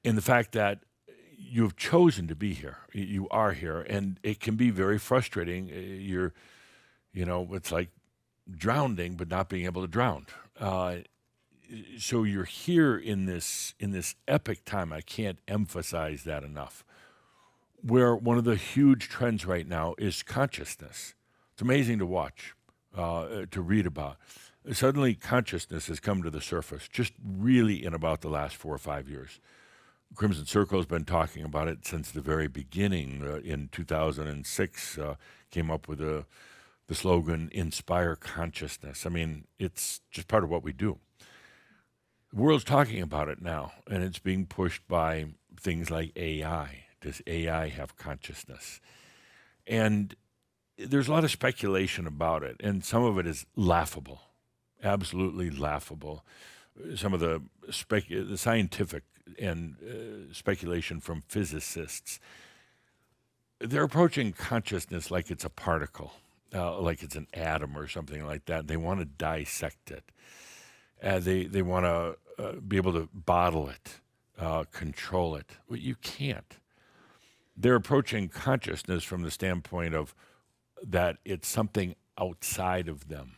And the fact that you have chosen to be here. You are here, and it can be very frustrating. It's like drowning, but not being able to drown. So you're here in this epic time. I can't emphasize that enough. Where one of the huge trends right now is consciousness. It's amazing to watch, to read about. Suddenly, consciousness has come to the surface, just really in about the last 4 or 5 years. Crimson Circle has been talking about it since the very beginning. In 2006, came up with the slogan, Inspire Consciousness. I mean, it's just part of what we do. The world's talking about it now, and it's being pushed by things like AI. Does AI have consciousness? And there's a lot of speculation about it, and some of it is laughable, absolutely laughable. Some of the scientific and speculation from physicists, they're approaching consciousness like it's a particle, like it's an atom or something like that. They want to dissect it. They want to be able to bottle it, control it. Well, you can't. They're approaching consciousness from the standpoint of that it's something outside of them.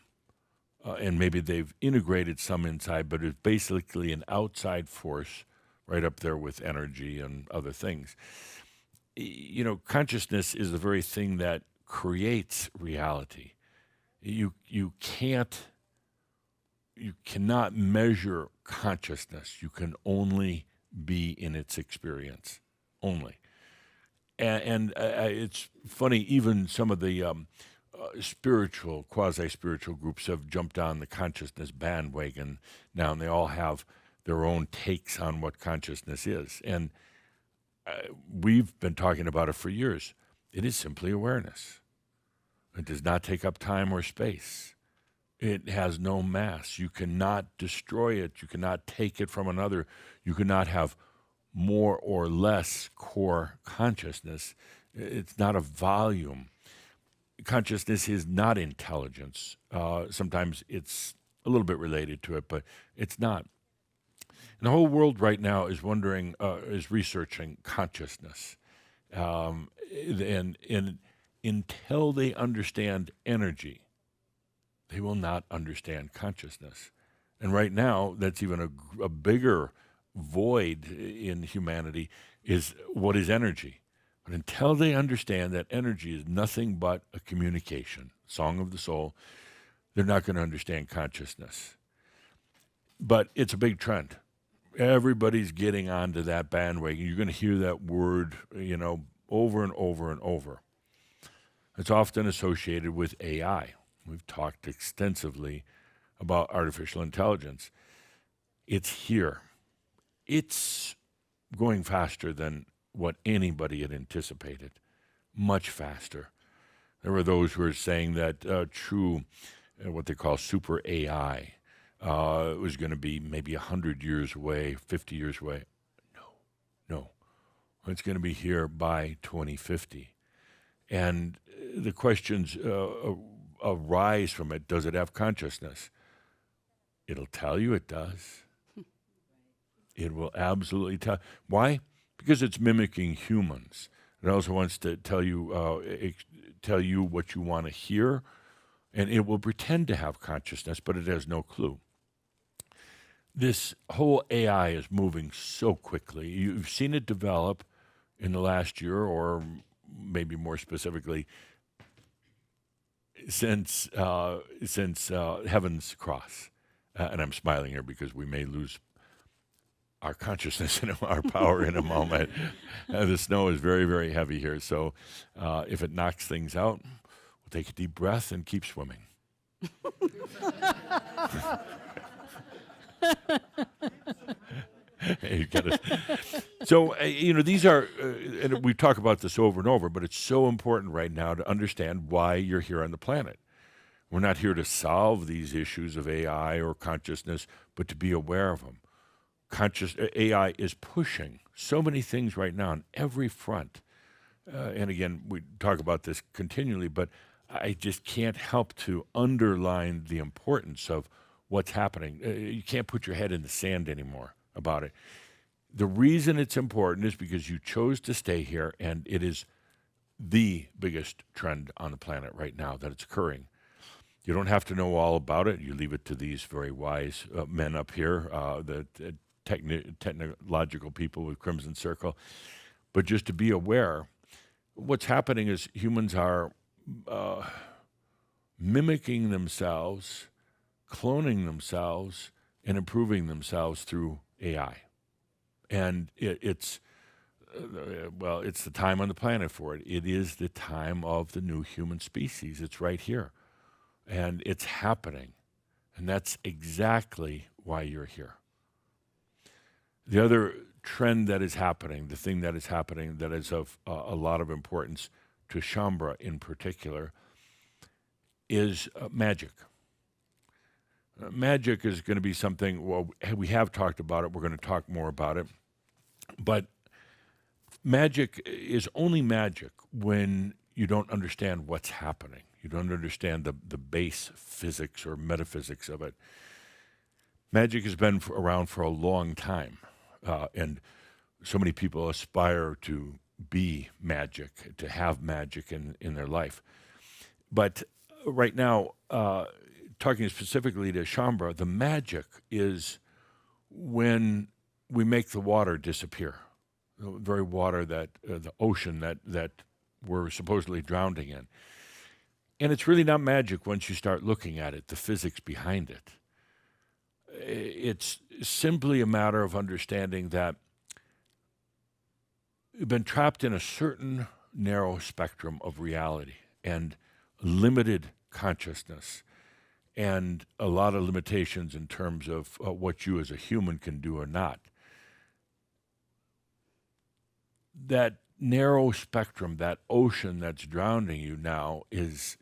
And maybe they've integrated some inside, but it's basically an outside force right up there with energy and other things. You know, consciousness is the very thing that creates reality. You cannot measure consciousness. You can only be in its experience, only. And it's funny, even some of the spiritual, quasi-spiritual groups have jumped on the consciousness bandwagon now, and they all have their own takes on what consciousness is. And we've been talking about it for years. It is simply awareness. It does not take up time or space. It has no mass. You cannot destroy it. You cannot take it from another. You cannot have more or less core consciousness. It's not a volume. Consciousness is not intelligence. Sometimes it's a little bit related to it, but it's not. And the whole world right now is is researching consciousness. And until they understand energy, they will not understand consciousness. And right now, that's even a bigger void in humanity, is what is energy. But until they understand that energy is nothing but a communication, song of the soul, they're not going to understand consciousness. But it's a big trend. Everybody's getting onto that bandwagon. You're going to hear that word, over and over and over. It's often associated with AI. We've talked extensively about artificial intelligence. It's here. It's going faster than what anybody had anticipated, much faster. There were those who were saying that true, what they call super AI, was going to be maybe 100 years away, 50 years away. No. It's going to be here by 2050. And the questions arise from it. Does it have consciousness? It'll tell you it does. It will absolutely tell. Why? Because it's mimicking humans. It also wants to tell you what you want to hear, and it will pretend to have consciousness, but it has no clue. This whole AI is moving so quickly. You've seen it develop in the last year, or maybe more specifically, since Heaven's Cross. And I'm smiling here because we may lose our consciousness and our power in a moment. The snow is very, very heavy here. So if it knocks things out, we'll take a deep breath and keep swimming. So, these are, and we talk about this over and over, but it's so important right now to understand why you're here on the planet. We're not here to solve these issues of AI or consciousness, but to be aware of them. AI is pushing so many things right now on every front. And again, we talk about this continually, but I just can't help to underline the importance of what's happening. You can't put your head in the sand anymore about it. The reason it's important is because you chose to stay here, and it is the biggest trend on the planet right now that it's occurring. You don't have to know all about it. You leave it to these very wise men up here, the technological people with Crimson Circle. But just to be aware, what's happening is humans are mimicking themselves, cloning themselves and improving themselves through AI. And it's the time on the planet for it. It is the time of the new human species. It's right here. And it's happening. And that's exactly why you're here. The other trend that is happening, the thing that is happening that is of a lot of importance to Shaumbra in particular, is magic. Magic is going to be something, well, we have talked about it. We're going to talk more about it. But magic is only magic when you don't understand what's happening. You don't understand the base physics or metaphysics of it. Magic has been around for a long time. And so many people aspire to be magic, to have magic in their life. But right now, talking specifically to Shaumbra, the magic is when we make the water disappear. The very water that, the ocean that we're supposedly drowning in. And it's really not magic once you start looking at it, the physics behind it. It's simply a matter of understanding that we've been trapped in a certain narrow spectrum of reality and limited consciousness and a lot of limitations in terms of what you as a human can do or not. That narrow spectrum, that ocean that's drowning you now it's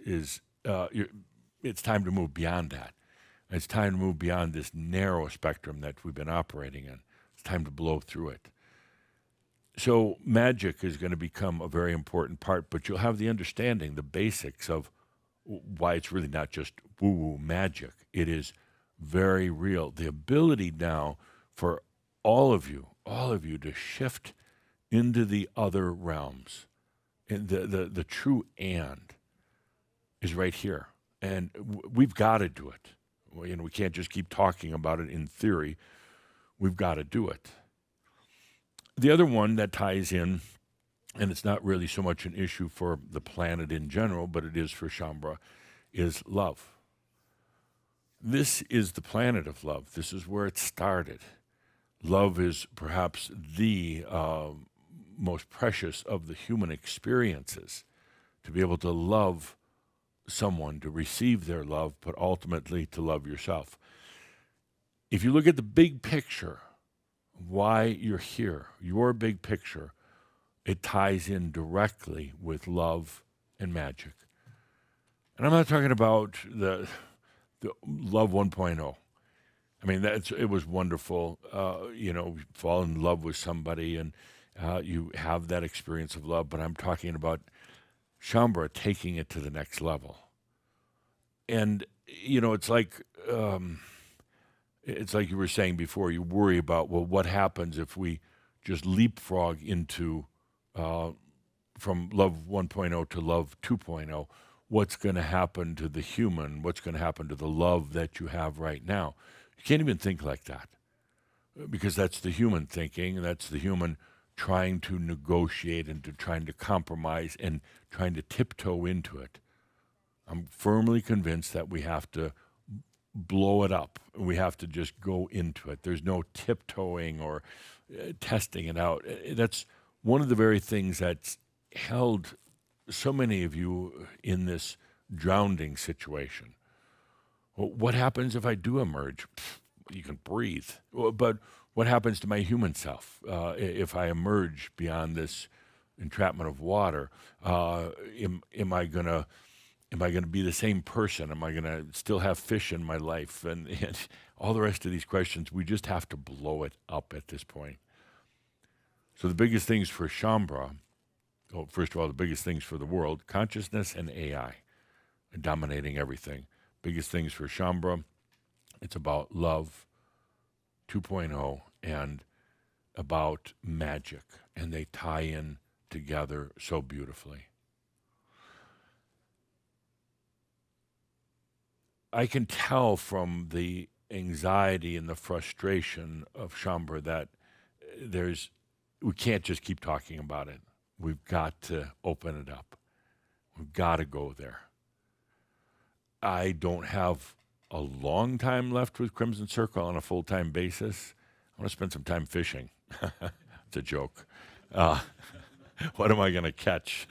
time to move beyond that. It's time to move beyond this narrow spectrum that we've been operating in. It's time to blow through it. So magic is going to become a very important part, but you'll have the understanding, the basics of why it's really not just woo-woo magic. It is very real. The ability now for all of you to shift into the other realms. And the true and is right here. And we've got to do it. We can't just keep talking about it in theory. We've got to do it. The other one that ties in, and it's not really so much an issue for the planet in general, but it is for Shaumbra, is love. This is the planet of love. This is where it started. Love is perhaps the most precious of the human experiences. To be able to love someone, to receive their love, but ultimately to love yourself. If you look at the big picture, why you're here, your big picture, it ties in directly with love and magic. And I'm not talking about the Love 1.0. I mean, it was wonderful. Fall in love with somebody and you have that experience of love, but I'm talking about Shaumbra taking it to the next level. And, it's like you were saying before, you worry about, well, what happens if we just leapfrog into from Love 1.0 to Love 2.0? What's going to happen to the human? What's going to happen to the love that you have right now? You can't even think like that because that's the human thinking. That's the human trying to negotiate and trying to compromise and trying to tiptoe into it. I'm firmly convinced that we have to blow it up. We have to just go into it. There's no tiptoeing or testing it out. That's one of the very things that's held so many of you in this drowning situation. Well, what happens if I do emerge? You can breathe. But what happens to my human self if I emerge beyond this entrapment of water? Am I gonna be the same person? Am I gonna still have fish in my life? And all the rest of these questions, we just have to blow it up at this point. So the biggest things for Shaumbra, first of all, the biggest things for the world, consciousness and AI, dominating everything. Biggest things for Shaumbra, it's about love 2.0 and about magic, and they tie in together so beautifully. I can tell from the anxiety and the frustration of Shaumbra that we can't just keep talking about it. We've got to open it up. We've got to go there. I don't have a long time left with Crimson Circle on a full-time basis, I want to spend some time fishing. It's a joke. What am I going to catch?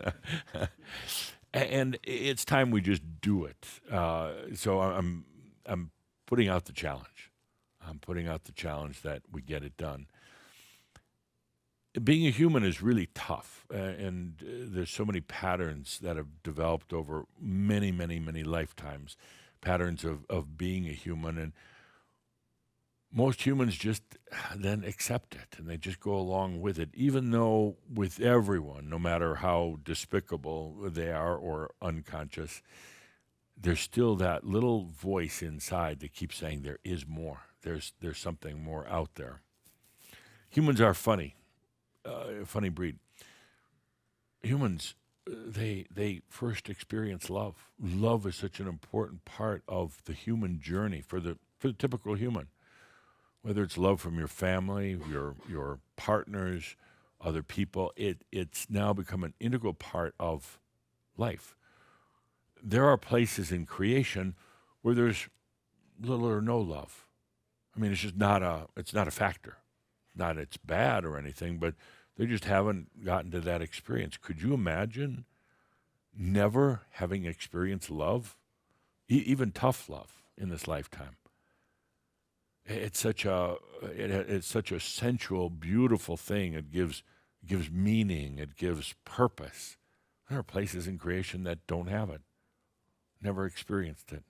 And it's time we just do it. So I'm putting out the challenge. I'm putting out the challenge that we get it done. Being a human is really tough, and there's so many patterns that have developed over many, many, many lifetimes, patterns of being a human, and most humans just then accept it, and they just go along with it, even though with everyone, no matter how despicable they are or unconscious, there's still that little voice inside that keeps saying there is more. There's something more out there. Humans are funny. Funny breed. Humans, they first experience love. Love is such an important part of the human journey for the typical human. Whether it's love from your family, your partners, other people, it's now become an integral part of life. There are places in creation where there's little or no love. I mean, it's just not a factor. Not it's bad or anything, but they just haven't gotten to that experience. Could you imagine never having experienced love, even tough love, in this lifetime? It's such a sensual, beautiful thing. It gives meaning. It gives purpose. There are places in creation that don't have it, never experienced it.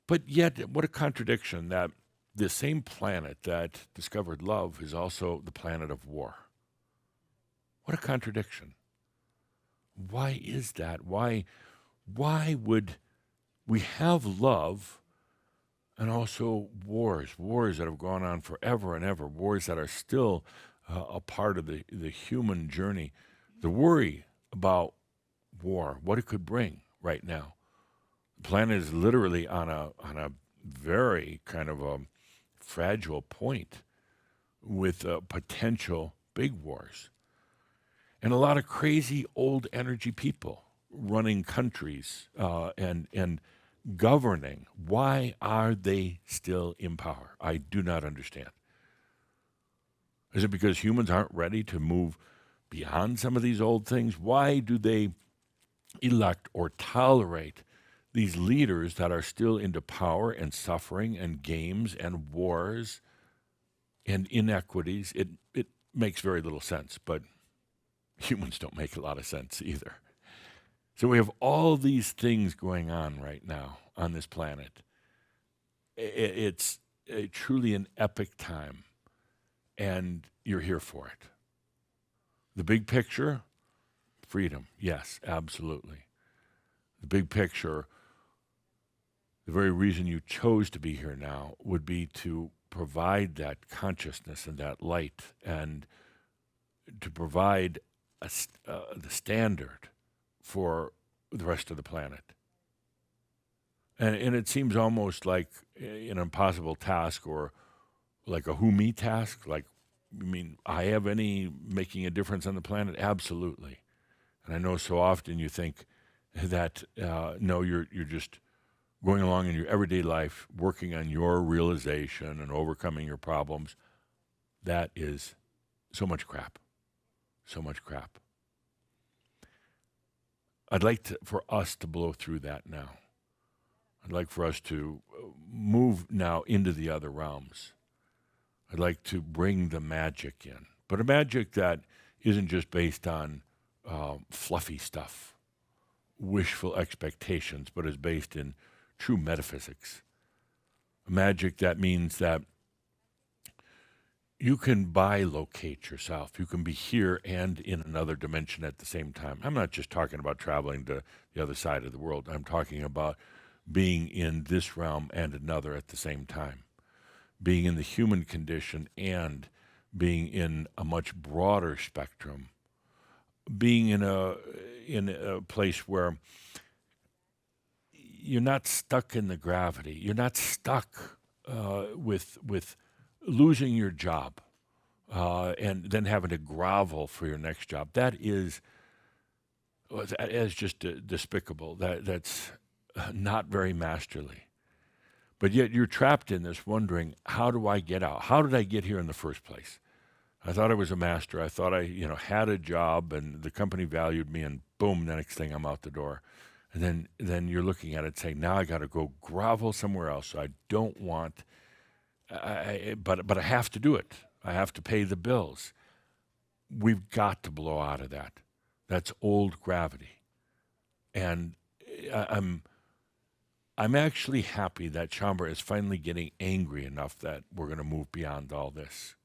But yet, what a contradiction that the same planet that discovered love is also the planet of war. What a contradiction. Why is that? Why would we have love and also wars that have gone on forever and ever, wars that are still a part of the human journey? The worry about war, what it could bring right now. The planet is literally on a very kind of a fragile point with potential big wars. And a lot of crazy old energy people running countries and governing. Why are they still in power? I do not understand. Is it because humans aren't ready to move beyond some of these old things? Why do they elect or tolerate these leaders that are still into power and suffering and games and wars and inequities? It makes very little sense, but humans don't make a lot of sense either. So we have all these things going on right now on this planet. It's truly an epic time, and you're here for it. The big picture, freedom, yes, absolutely. The big picture, the very reason you chose to be here now would be to provide that consciousness and that light, and to provide the standard for the rest of the planet. And it seems almost like an impossible task, or like a who me task. Like, you mean I have any making a difference on the planet? Absolutely. And I know so often you think that no, you're just going along in your everyday life, working on your realization and overcoming your problems. That is so much crap. So much crap. I'd like for us to blow through that now. I'd like for us to move now into the other realms. I'd like to bring the magic in, but a magic that isn't just based on fluffy stuff, wishful expectations, but is based in true metaphysics. A magic that means that you can bilocate yourself. You can be here and in another dimension at the same time. I'm not just talking about traveling to the other side of the world. I'm talking about being in this realm and another at the same time. Being in the human condition and being in a much broader spectrum. Being in a place where you're not stuck in the gravity. You're not stuck with losing your job and then having to grovel for your next job. That is just despicable. That's not very masterly. But yet you're trapped in this wondering, how do I get out? How did I get here in the first place? I thought I was a master. I thought I, had a job and the company valued me, and boom, the next thing I'm out the door. And then you're looking at it saying, now I got to go grovel somewhere else. I don't want, but I have to do it. I have to pay the bills. We've got to blow out of that. That's old gravity. And I'm actually happy that Shambra is finally getting angry enough that we're going to move beyond all this.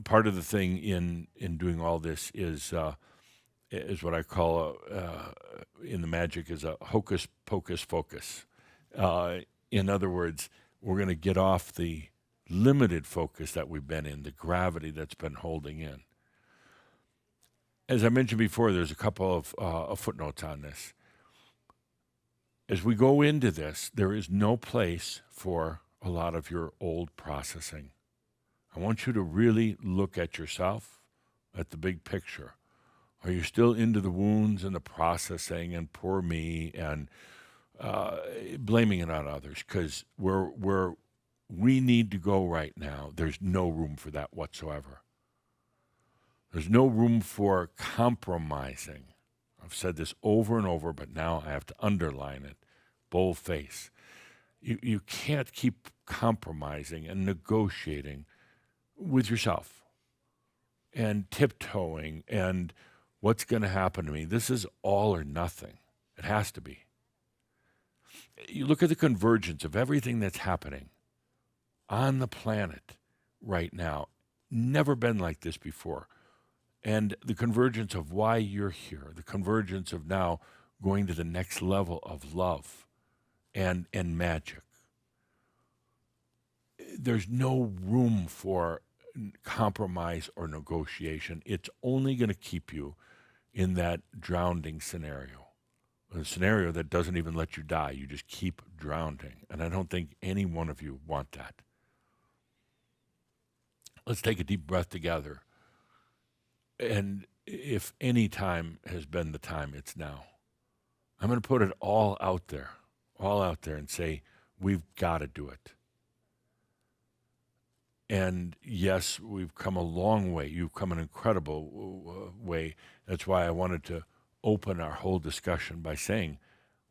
Part of the thing in doing all this is what I call in the magic is a hocus pocus focus. In other words, we're going to get off the limited focus that we've been in, the gravity that's been holding in. As I mentioned before, there's a couple of footnotes on this. As we go into this, there is no place for a lot of your old processing. I want you to really look at yourself, at the big picture. Are you still into the wounds and the processing and poor me and blaming it on others? Because where we need to go right now, there's no room for that whatsoever. There's no room for compromising. I've said this over and over, but now I have to underline it. Bold face. You can't keep compromising and negotiating with yourself and tiptoeing and what's going to happen to me. This is all or nothing. It has to be. You look at the convergence of everything that's happening on the planet right now. Never been like this before. And the convergence of why you're here, the convergence of now going to the next level of love and magic. There's no room for compromise or negotiation. It's only going to keep you in that drowning scenario, a scenario that doesn't even let you die. You just keep drowning. And I don't think any one of you want that. Let's take a deep breath together. And if any time has been the time, it's now. I'm going to put it all out there and say, we've got to do it. And yes, we've come a long way. You've come an incredible way. That's why I wanted to open our whole discussion by saying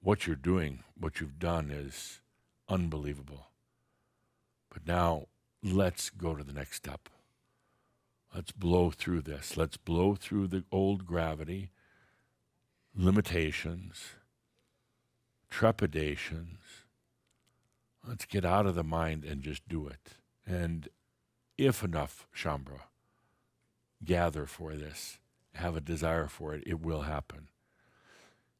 what you're doing, what you've done is unbelievable. But now let's go to the next step. Let's blow through this. Let's blow through the old gravity, limitations, trepidations. Let's get out of the mind and just do it. And if enough, Shambra, gather for this, have a desire for it, it will happen.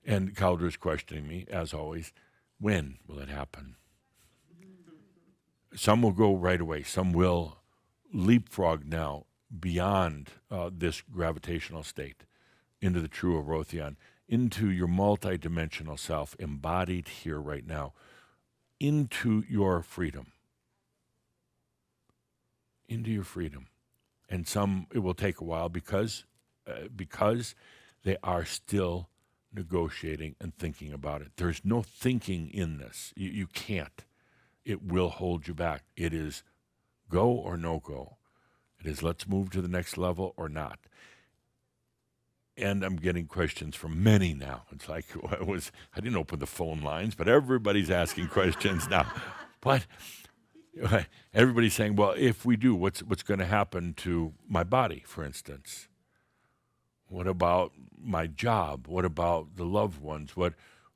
And Calder is questioning me, as always, when will it happen? Some will go right away. Some will leapfrog now beyond this gravitational state into the true Arothian, into your multidimensional self, embodied here right now, into your freedom. Into your freedom. And some, it will take a while because they are still negotiating and thinking about it. There's no thinking in this. You can't. It will hold you back. It is go or no go. It is let's move to the next level or not. And I'm getting questions from many now. It's like I didn't open the phone lines, but everybody's asking questions now. But everybody's saying, well, if we do, what's going to happen to my body, for instance? What about my job? What about the loved ones?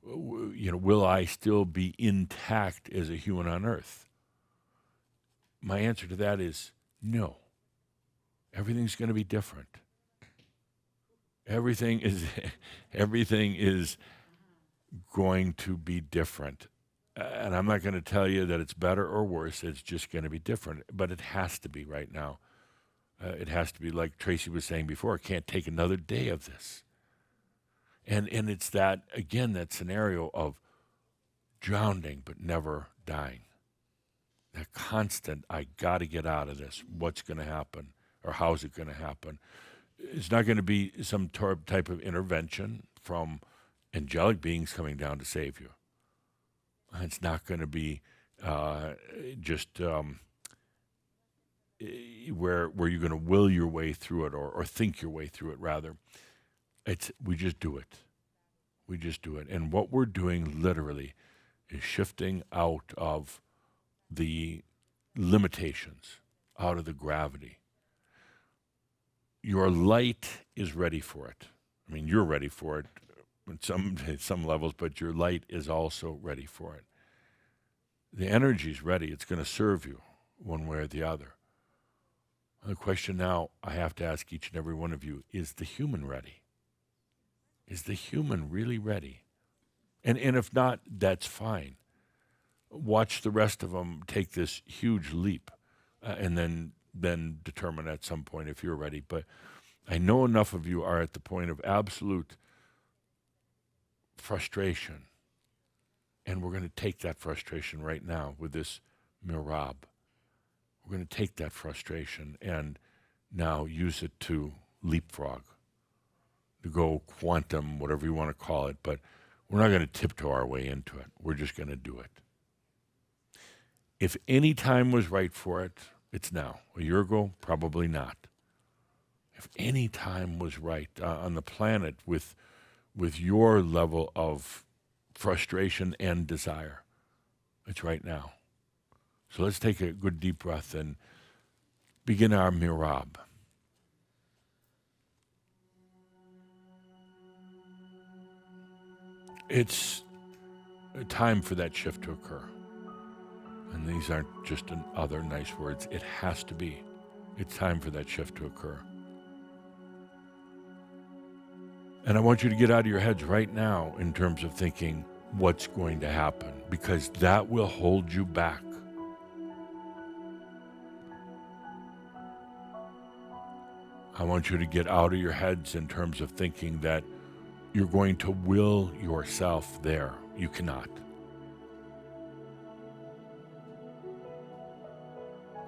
Will I still be intact as a human on Earth? My answer to that is no. Everything's going to be different. Everything is going to be different. And I'm not going to tell you that it's better or worse. It's just going to be different. But it has to be right now. It has to be like Tracy was saying before. I can't take another day of this. And it's that, again, that scenario of drowning but never dying. That constant, I got to get out of this. What's going to happen? Or how's it going to happen? It's not going to be some type of intervention from angelic beings coming down to save you. It's not going to be just where you're going to will your way through it or think your way through it. Rather, we just do it. We just do it. And what we're doing literally is shifting out of the limitations, out of the gravity. Your light is ready for it. I mean, you're ready for it at some levels, but your light is also ready for it. The energy's ready. It's going to serve you one way or the other. The question now I have to ask each and every one of you, is the human ready? Is the human really ready? And if not, that's fine. Watch the rest of them take this huge leap and then determine at some point if you're ready. But I know enough of you are at the point of absolute frustration. And we're going to take that frustration right now with this mirab. We're going to take that frustration and now use it to leapfrog, to go quantum, whatever you want to call it. But we're not going to tiptoe our way into it. We're just going to do it. If any time was right for it, it's now. A year ago, probably not. If any time was right on the planet with your level of frustration and desire, it's right now. So let's take a good deep breath and begin our mirab. It's a time for that shift to occur. And these aren't just other nice words. It has to be. It's time for that shift to occur. And I want you to get out of your heads right now in terms of thinking what's going to happen, because that will hold you back. I want you to get out of your heads in terms of thinking that you're going to will yourself there. You cannot.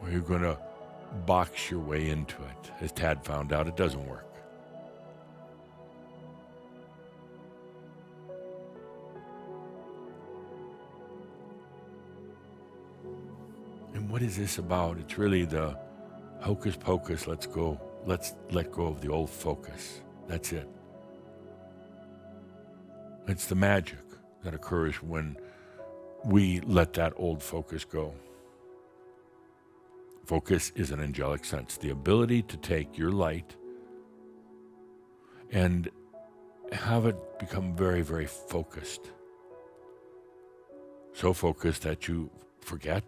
Or you're going to box your way into it. As Tad found out, it doesn't work. And what is this about? It's really the hocus pocus, let's let go of the old focus. That's it. It's the magic that occurs when we let that old focus go. Focus is an angelic sense, the ability to take your light and have it become very, very focused. So focused that you forget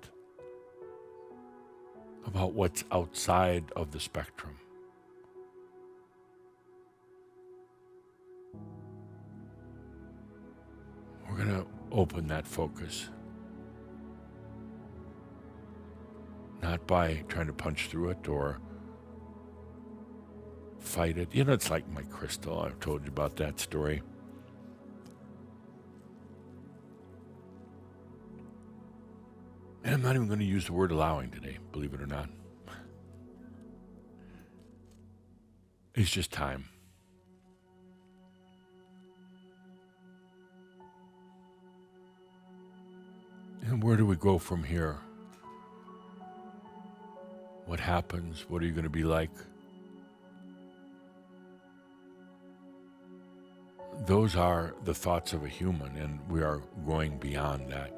about what's outside of the spectrum. We're going to open that focus. Not by trying to punch through it or fight it. You know, it's like my crystal. I've told you about that story. And I'm not even going to use the word allowing today, believe it or not. It's just time. And where do we go from here? What happens? What are you going to be like? Those are the thoughts of a human, and we are going beyond that.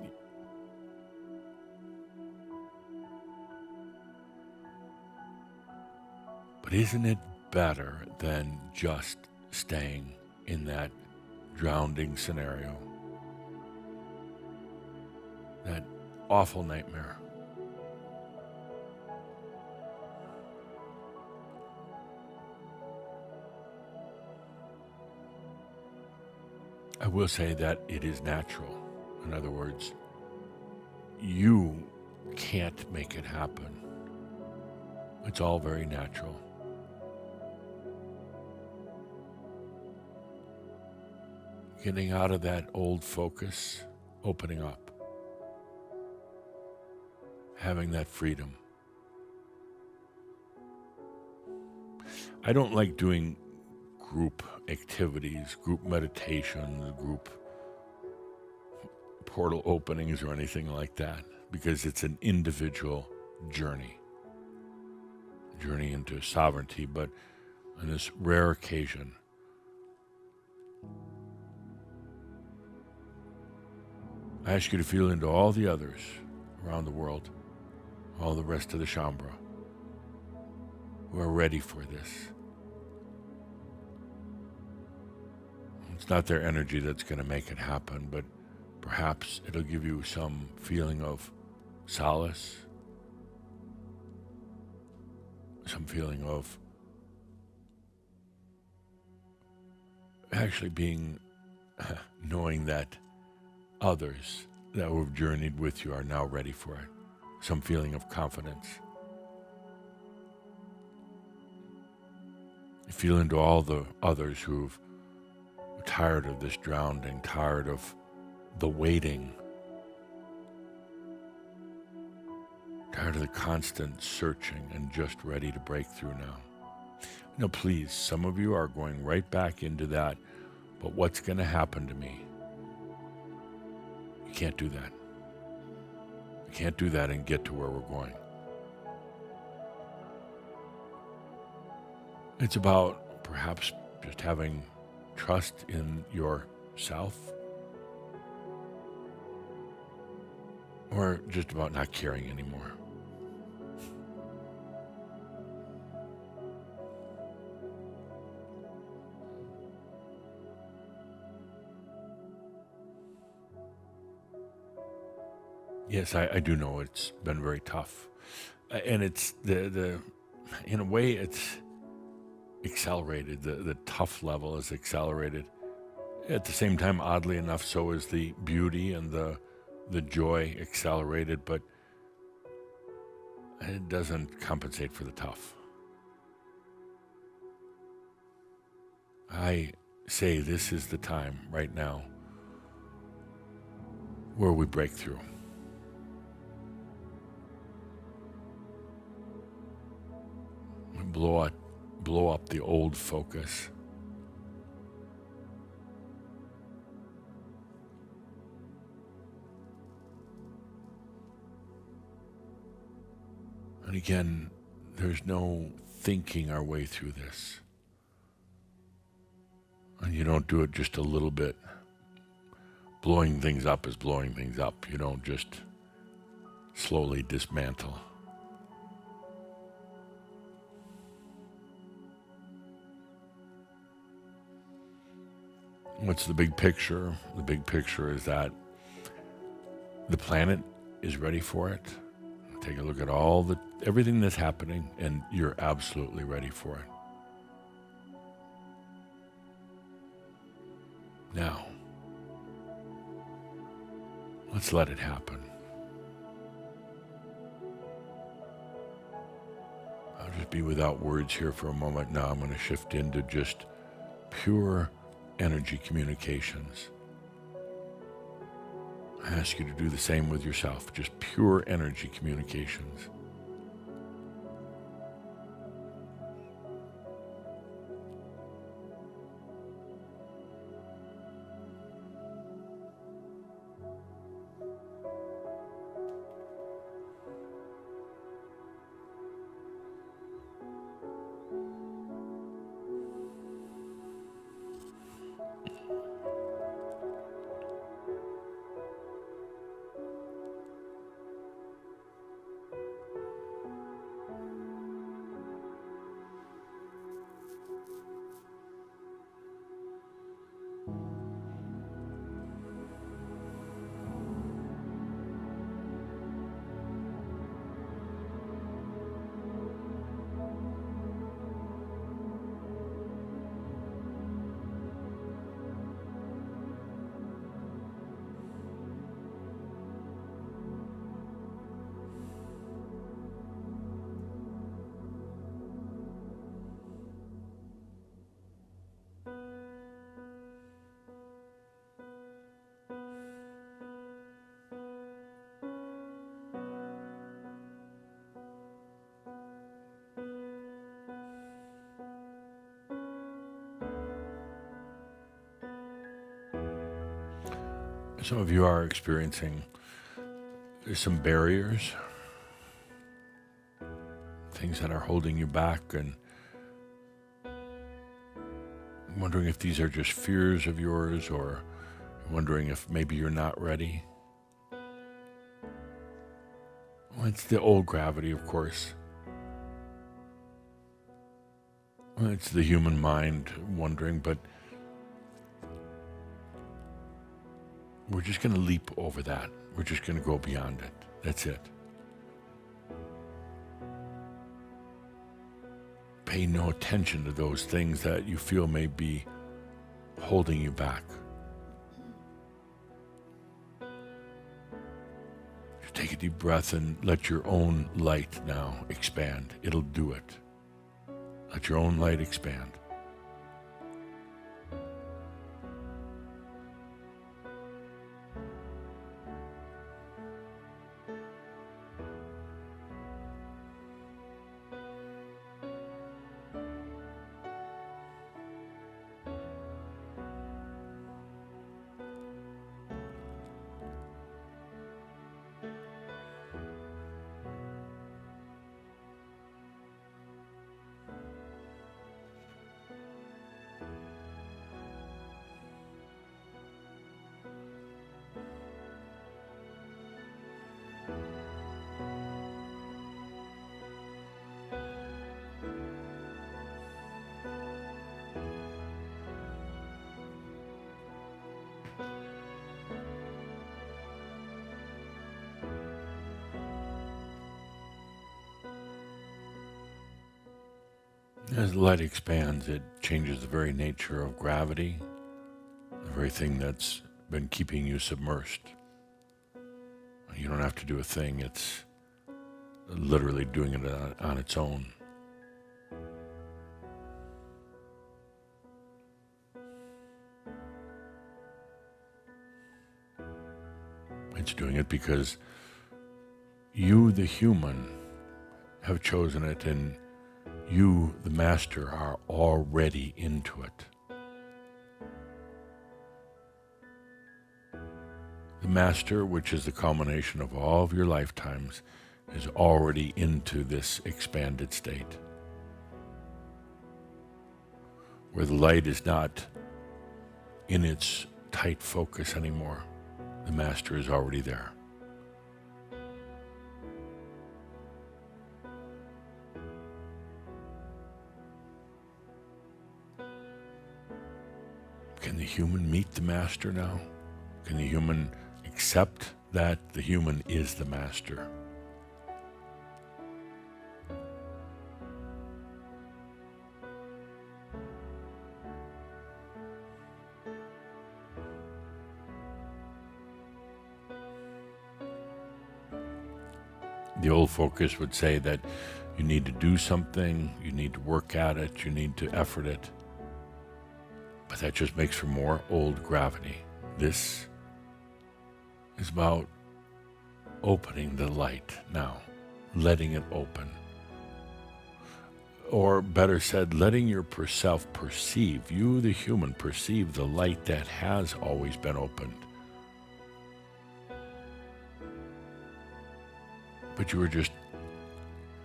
But isn't it better than just staying in that drowning scenario? That awful nightmare. I will say that it is natural. In other words, you can't make it happen. It's all very natural. Getting out of that old focus, opening up, having that freedom. I don't like doing group activities, group meditation, group portal openings or anything like that, because it's an individual journey into sovereignty. But on this rare occasion, I ask you to feel into all the others around the world, all the rest of the Shambra, who are ready for this. It's not their energy that's going to make it happen, but perhaps it'll give you some feeling of solace, some feeling of actually being, knowing that others that have journeyed with you are now ready for it. Some feeling of confidence. You feel into all the others who've tired of this drowning, tired of the waiting, tired of the constant searching, and just ready to break through now. Now, please, some of you are going right back into that, but what's going to happen to me? You can't do that. You can't do that and get to where we're going. It's about perhaps just having trust in yourself, or just about not caring anymore. Yes, I do know it's been very tough. And it's the in a way it's accelerated. The tough level is accelerated. At the same time, oddly enough, so is the beauty and the joy accelerated, but it doesn't compensate for the tough. I say this is the time right now where we break through. Blow up the old focus. And again, there's no thinking our way through this. And you don't do it just a little bit. Blowing things up is blowing things up. You don't just slowly dismantle. What's the big picture? The big picture is that the planet is ready for it. Take a look at everything that's happening, and you're absolutely ready for it. Now, let's let it happen. I'll just be without words here for a moment. Now I'm going to shift into just pure energy communications. I ask you to do the same with yourself, just pure energy communications. Some of you are experiencing some barriers, things that are holding you back, and wondering if these are just fears of yours, or wondering if maybe you're not ready. Well, it's the old gravity, of course. Well, it's the human mind wondering, but we're just going to leap over that. We're just going to go beyond it. That's it. Pay no attention to those things that you feel may be holding you back. Just take a deep breath and let your own light now expand. It'll do it. Let your own light expand. As the light expands, it changes the very nature of gravity, the very thing that's been keeping you submersed. You don't have to do a thing, it's literally doing it on its own. It's doing it because you, the human, have chosen it, and you, the master, are already into it. The master, which is the culmination of all of your lifetimes, is already into this expanded state, where the light is not in its tight focus anymore. The master is already there. Can the human meet the master now? Can the human accept that the human is the master? The old focus would say that you need to do something, you need to work at it, you need to effort it. But that just makes for more old gravity. This is about opening the light now, letting it open. Or better said, letting your self perceive, you the human, perceive the light that has always been opened. But you were just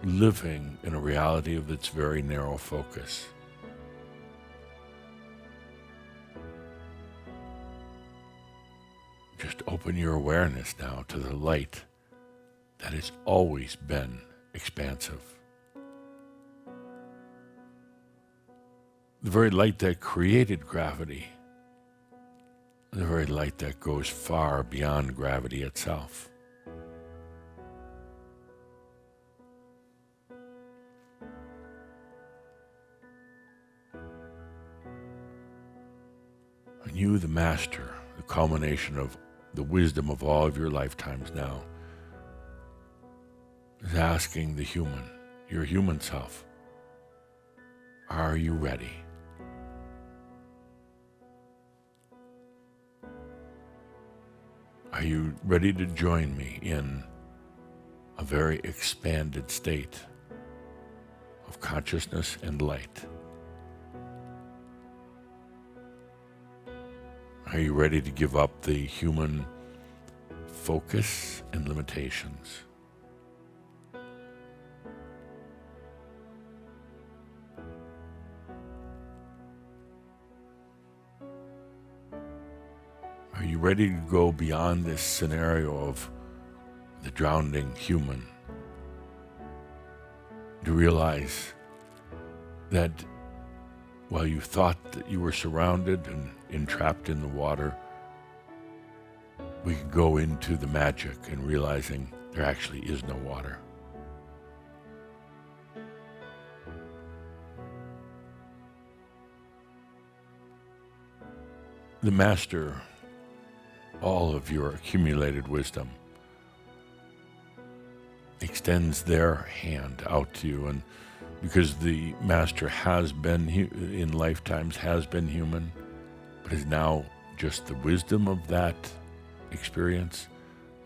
living in a reality of its very narrow focus. Just open your awareness now to the light that has always been expansive. The very light that created gravity, the very light that goes far beyond gravity itself. And you, the master, the culmination of the wisdom of all of your lifetimes now, is asking the human, your human self, are you ready? Are you ready to join me in a very expanded state of consciousness and light? Are you ready to give up the human focus and limitations? Are you ready to go beyond this scenario of the drowning human? To realize that while you thought that you were surrounded and entrapped in the water, we could go into the magic and realizing there actually is no water. The Master, all of your accumulated wisdom, extends their hand out to you, and because the Master has been in lifetimes has been human, but is now just the wisdom of that experience,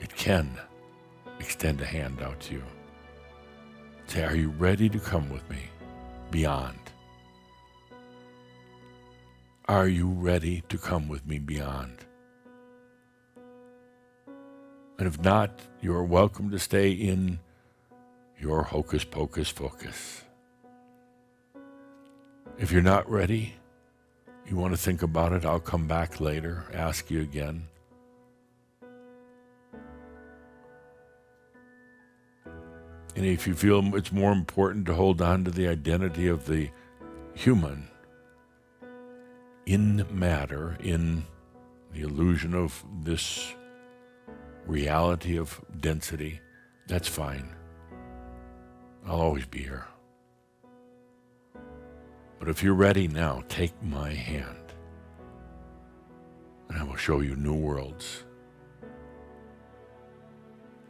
it can extend a hand out to you. Say, are you ready to come with me beyond? Are you ready to come with me beyond? And if not, you are welcome to stay in your hocus pocus focus. If you're not ready, you want to think about it, I'll come back later, ask you again. And if you feel it's more important to hold on to the identity of the human in matter, in the illusion of this reality of density, that's fine. I'll always be here. But if you're ready now, take my hand, and I will show you new worlds.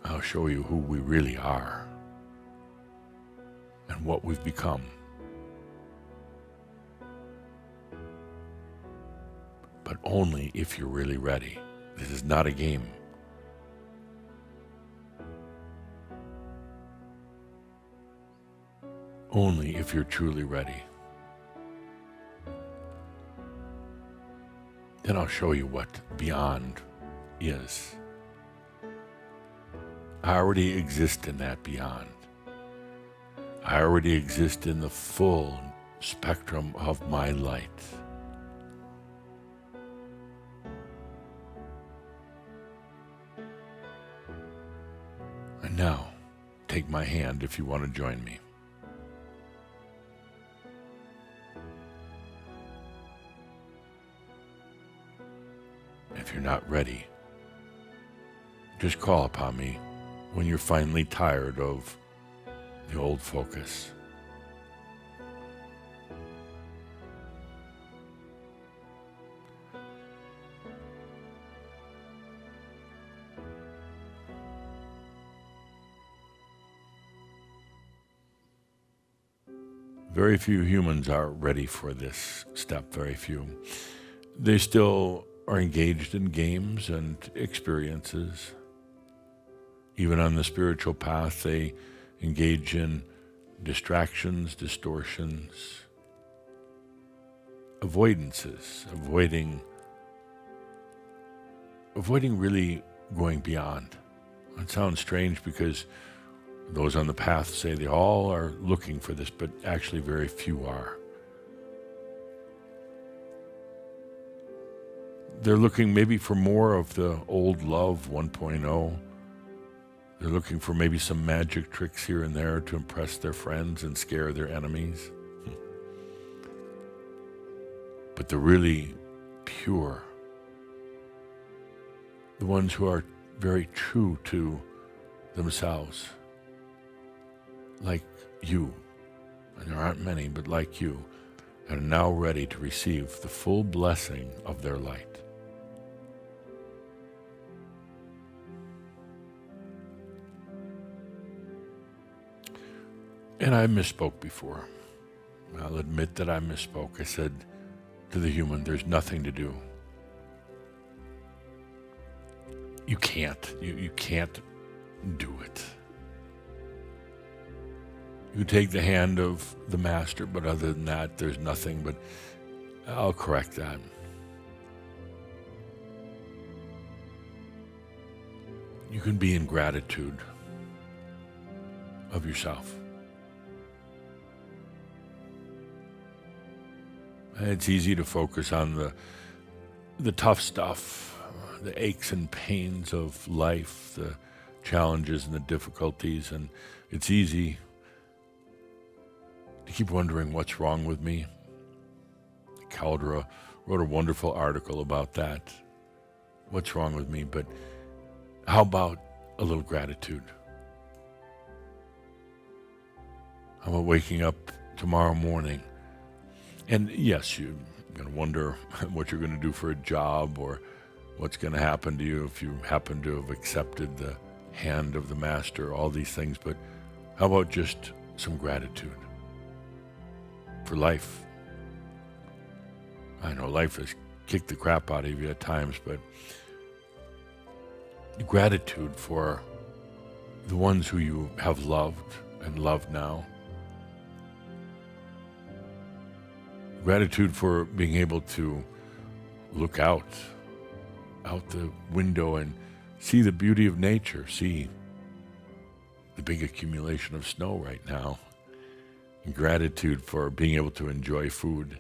I'll show you who we really are and what we've become. But only if you're really ready. This is not a game. Only if you're truly ready. Then I'll show you what beyond is. I already exist in that beyond. I already exist in the full spectrum of my light. And now, take my hand if you want to join me. If you're not ready, just call upon me when you're finally tired of the old focus. Very few humans are ready for this step, very few. They still are engaged in games and experiences. Even on the spiritual path, they engage in distractions, distortions, avoidances, avoiding really going beyond. It sounds strange because those on the path say they all are looking for this, but actually very few are. They're looking maybe for more of the old love 1.0. They're looking for maybe some magic tricks here and there to impress their friends and scare their enemies. But the really pure, the ones who are very true to themselves, like you, and there aren't many, but like you, are now ready to receive the full blessing of their light. And I misspoke before. I'll admit that I misspoke. I said to the human, there's nothing to do. You can't. You can't do it. You take the hand of the Master, but other than that, there's nothing. But I'll correct that. You can be in gratitude of yourself. It's easy to focus on the tough stuff, the aches and pains of life, the challenges and the difficulties, and it's easy to keep wondering what's wrong with me. Caldera wrote a wonderful article about that. What's wrong with me? But how about a little gratitude? How about waking up tomorrow morning? And yes, you're going to wonder what you're going to do for a job or what's going to happen to you if you happen to have accepted the hand of the Master, all these things. But how about just some gratitude for life? I know life has kicked the crap out of you at times, but gratitude for the ones who you have loved and love now. Gratitude for being able to look out the window and see the beauty of nature, see the big accumulation of snow right now. And gratitude for being able to enjoy food.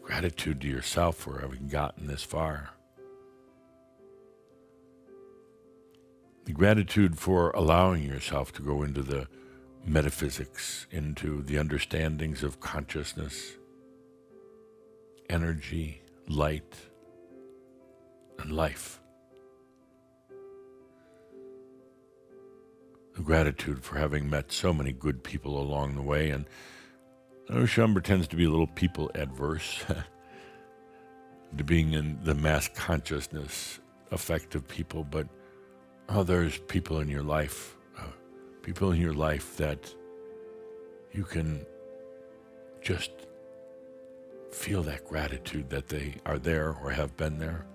Gratitude to yourself for having gotten this far. The gratitude for allowing yourself to go into the metaphysics, into the understandings of consciousness, energy, light, and life. The gratitude for having met so many good people along the way. And I know Shumber tends to be a little people adverse to being in the mass consciousness effect of people, but there's people in your life that you can just feel that gratitude that they are there or have been there.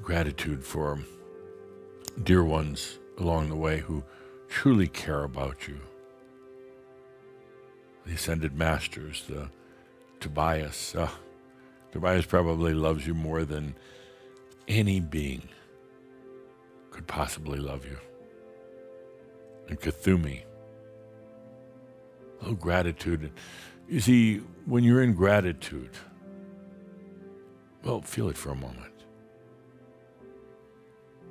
Gratitude for dear ones along the way who truly care about you. The Ascended Masters, the Tobias. Tobias probably loves you more than any being could possibly love you. And Kathumi. Oh, gratitude. You see, when you're in gratitude, well, feel it for a moment.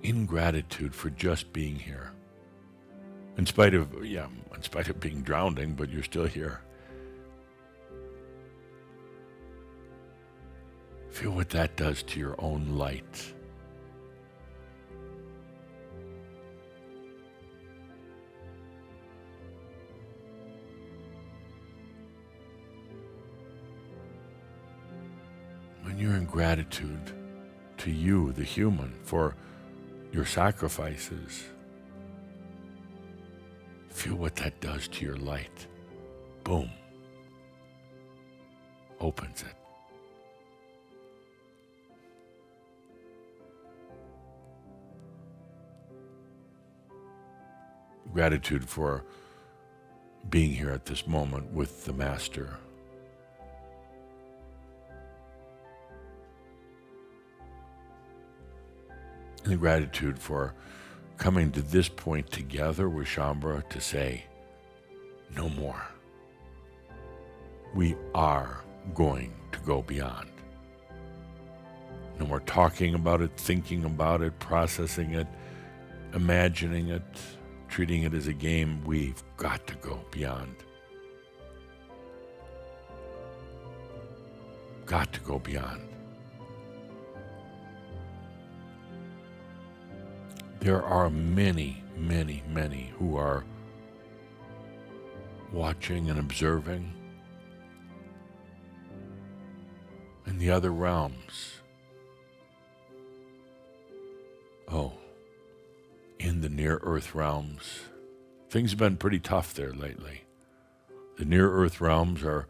In gratitude for just being here. In spite of being drowning, but you're still here. Feel what that does to your own light. When you're in gratitude to you, the human, for your sacrifices, feel what that does to your light. Boom. Opens it. Gratitude for being here at this moment with the Master. And gratitude for coming to this point together with Shambhala to say, no more. We are going to go beyond. No more talking about it, thinking about it, processing it, imagining it, treating it as a game. We've got to go beyond. Got to go beyond. There are many, many, many who are watching and observing in the other realms. Oh, in the near-Earth realms. Things have been pretty tough there lately. The near-Earth realms are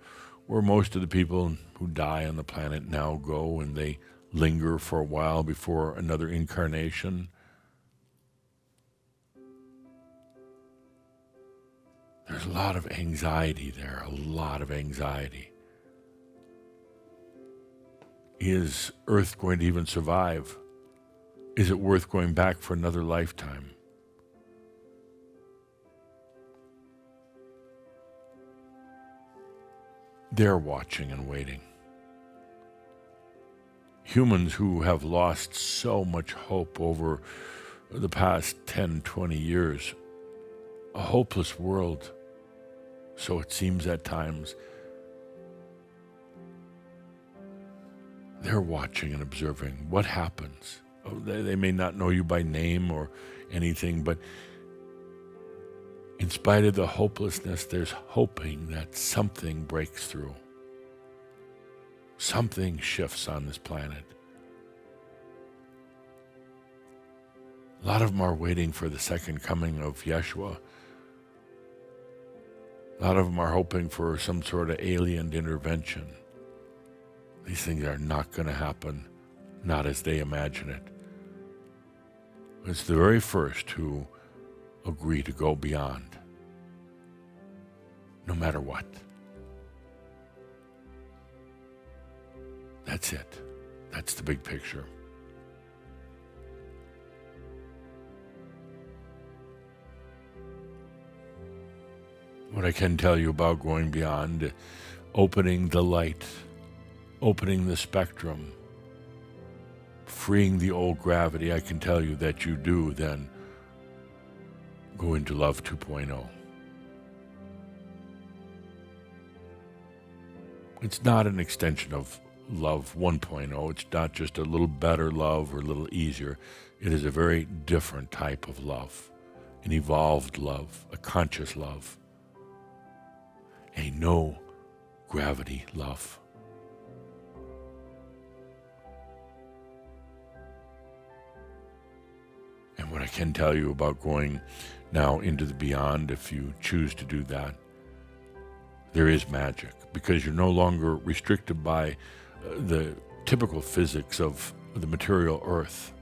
where most of the people who die on the planet now go, and they linger for a while before another incarnation. There's a lot of anxiety there, a lot of anxiety. Is Earth going to even survive? Is it worth going back for another lifetime? They're watching and waiting. Humans who have lost so much hope over the past 10, 20 years, a hopeless world, so it seems at times. They're watching and observing what happens. Oh, they may not know you by name or anything, but in spite of the hopelessness, there's hoping that something breaks through. Something shifts on this planet. A lot of them are waiting for the second coming of Yeshua. A lot of them are hoping for some sort of alien intervention. These things are not going to happen, not as they imagine it. It's the very first who agree to go beyond, no matter what. That's it. That's the big picture. What I can tell you about going beyond, opening the light, opening the spectrum, freeing the old gravity, I can tell you that you do then go into Love 2.0. It's not an extension of Love 1.0. It's not just a little better love or a little easier. It is a very different type of love, an evolved love, a conscious love, a no gravity love. And what I can tell you about going now into the beyond, if you choose to do that, there is magic, because you're no longer restricted by the typical physics of the material earth.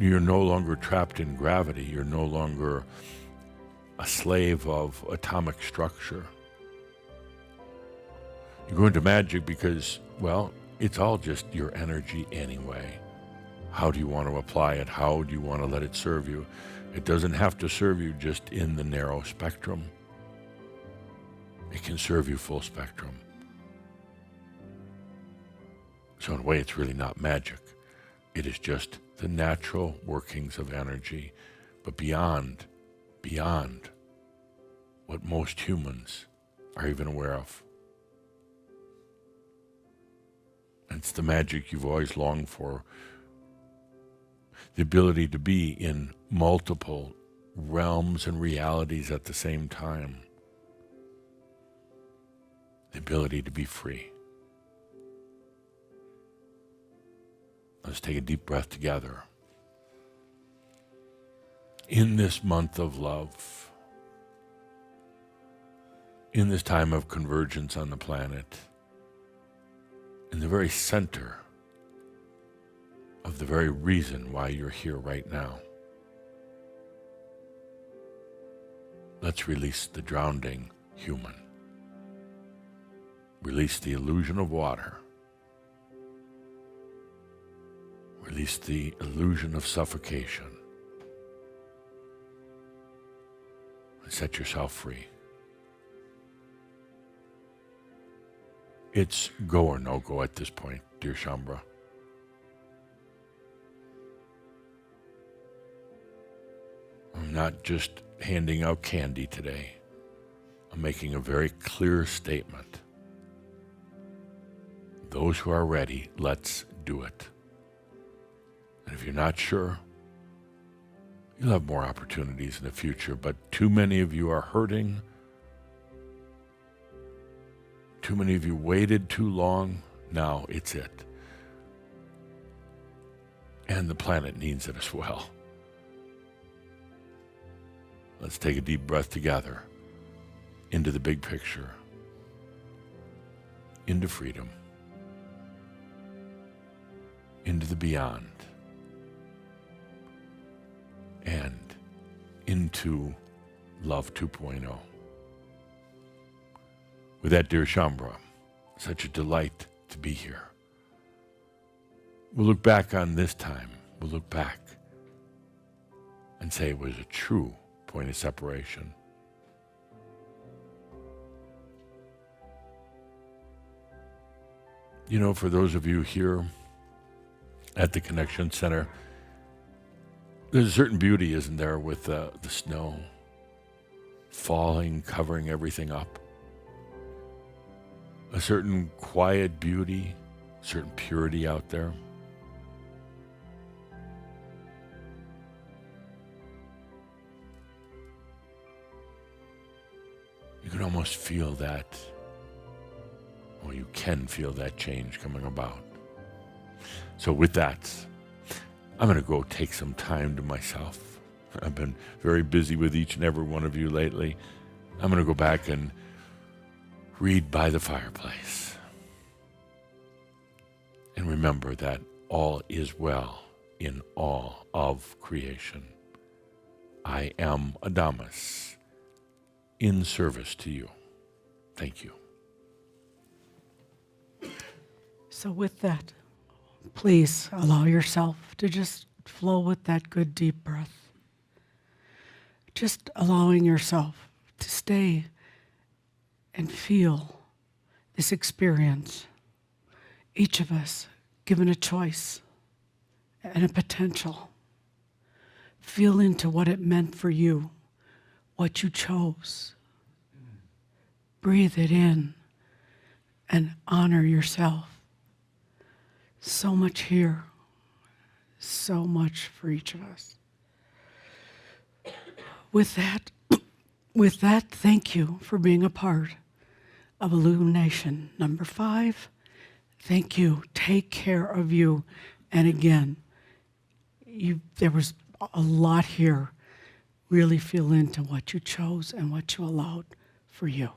You're no longer trapped in gravity. You're no longer a slave of atomic structure. You go into magic because, well, it's all just your energy anyway. How do you want to apply it? How do you want to let it serve you? It doesn't have to serve you just in the narrow spectrum. It can serve you full spectrum. So in a way, it's really not magic. It is just the natural workings of energy, but beyond what most humans are even aware of. It's the magic you've always longed for. The ability to be in multiple realms and realities at the same time. The ability to be free. Let's take a deep breath together. In this month of love, in this time of convergence on the planet, in the very center of the very reason why you're here right now, let's release the drowning human. Release the illusion of water. Release the illusion of suffocation. And set yourself free. It's go or no go at this point, dear Shambra. I'm not just handing out candy today. I'm making a very clear statement. Those who are ready, let's do it. And if you're not sure, you'll have more opportunities in the future, but too many of you are hurting. Too many of you waited too long. Now it's it. And the planet needs it as well. Let's take a deep breath together into the big picture, into freedom, into the beyond, and into Love 2.0. With that, dear Shambra, such a delight to be here. We'll look back on this time. We'll look back and say it was a true point of separation. You know, for those of you here at the Connection Center, there's a certain beauty, isn't there, with the snow falling, covering everything up. A certain quiet beauty, certain purity out there. You can almost feel that, or you can feel that change coming about. So with that, I'm going to go take some time to myself. I've been very busy with each and every one of you lately. I'm going to go back and read by the fireplace. And remember that all is well in all of creation. I am Adamus, in service to you. Thank you. So with that, please allow yourself to just flow with that good deep breath. Just allowing yourself to stay and feel this experience. Each of us given a choice and a potential. Feel into what it meant for you, what you chose. Breathe it in and honor yourself. So much here, so much for each of us. With that, thank you for being a part of Illumination number 5. Thank you. Take care of you. And again, there was a lot here. Really feel into what you chose and what you allowed for you.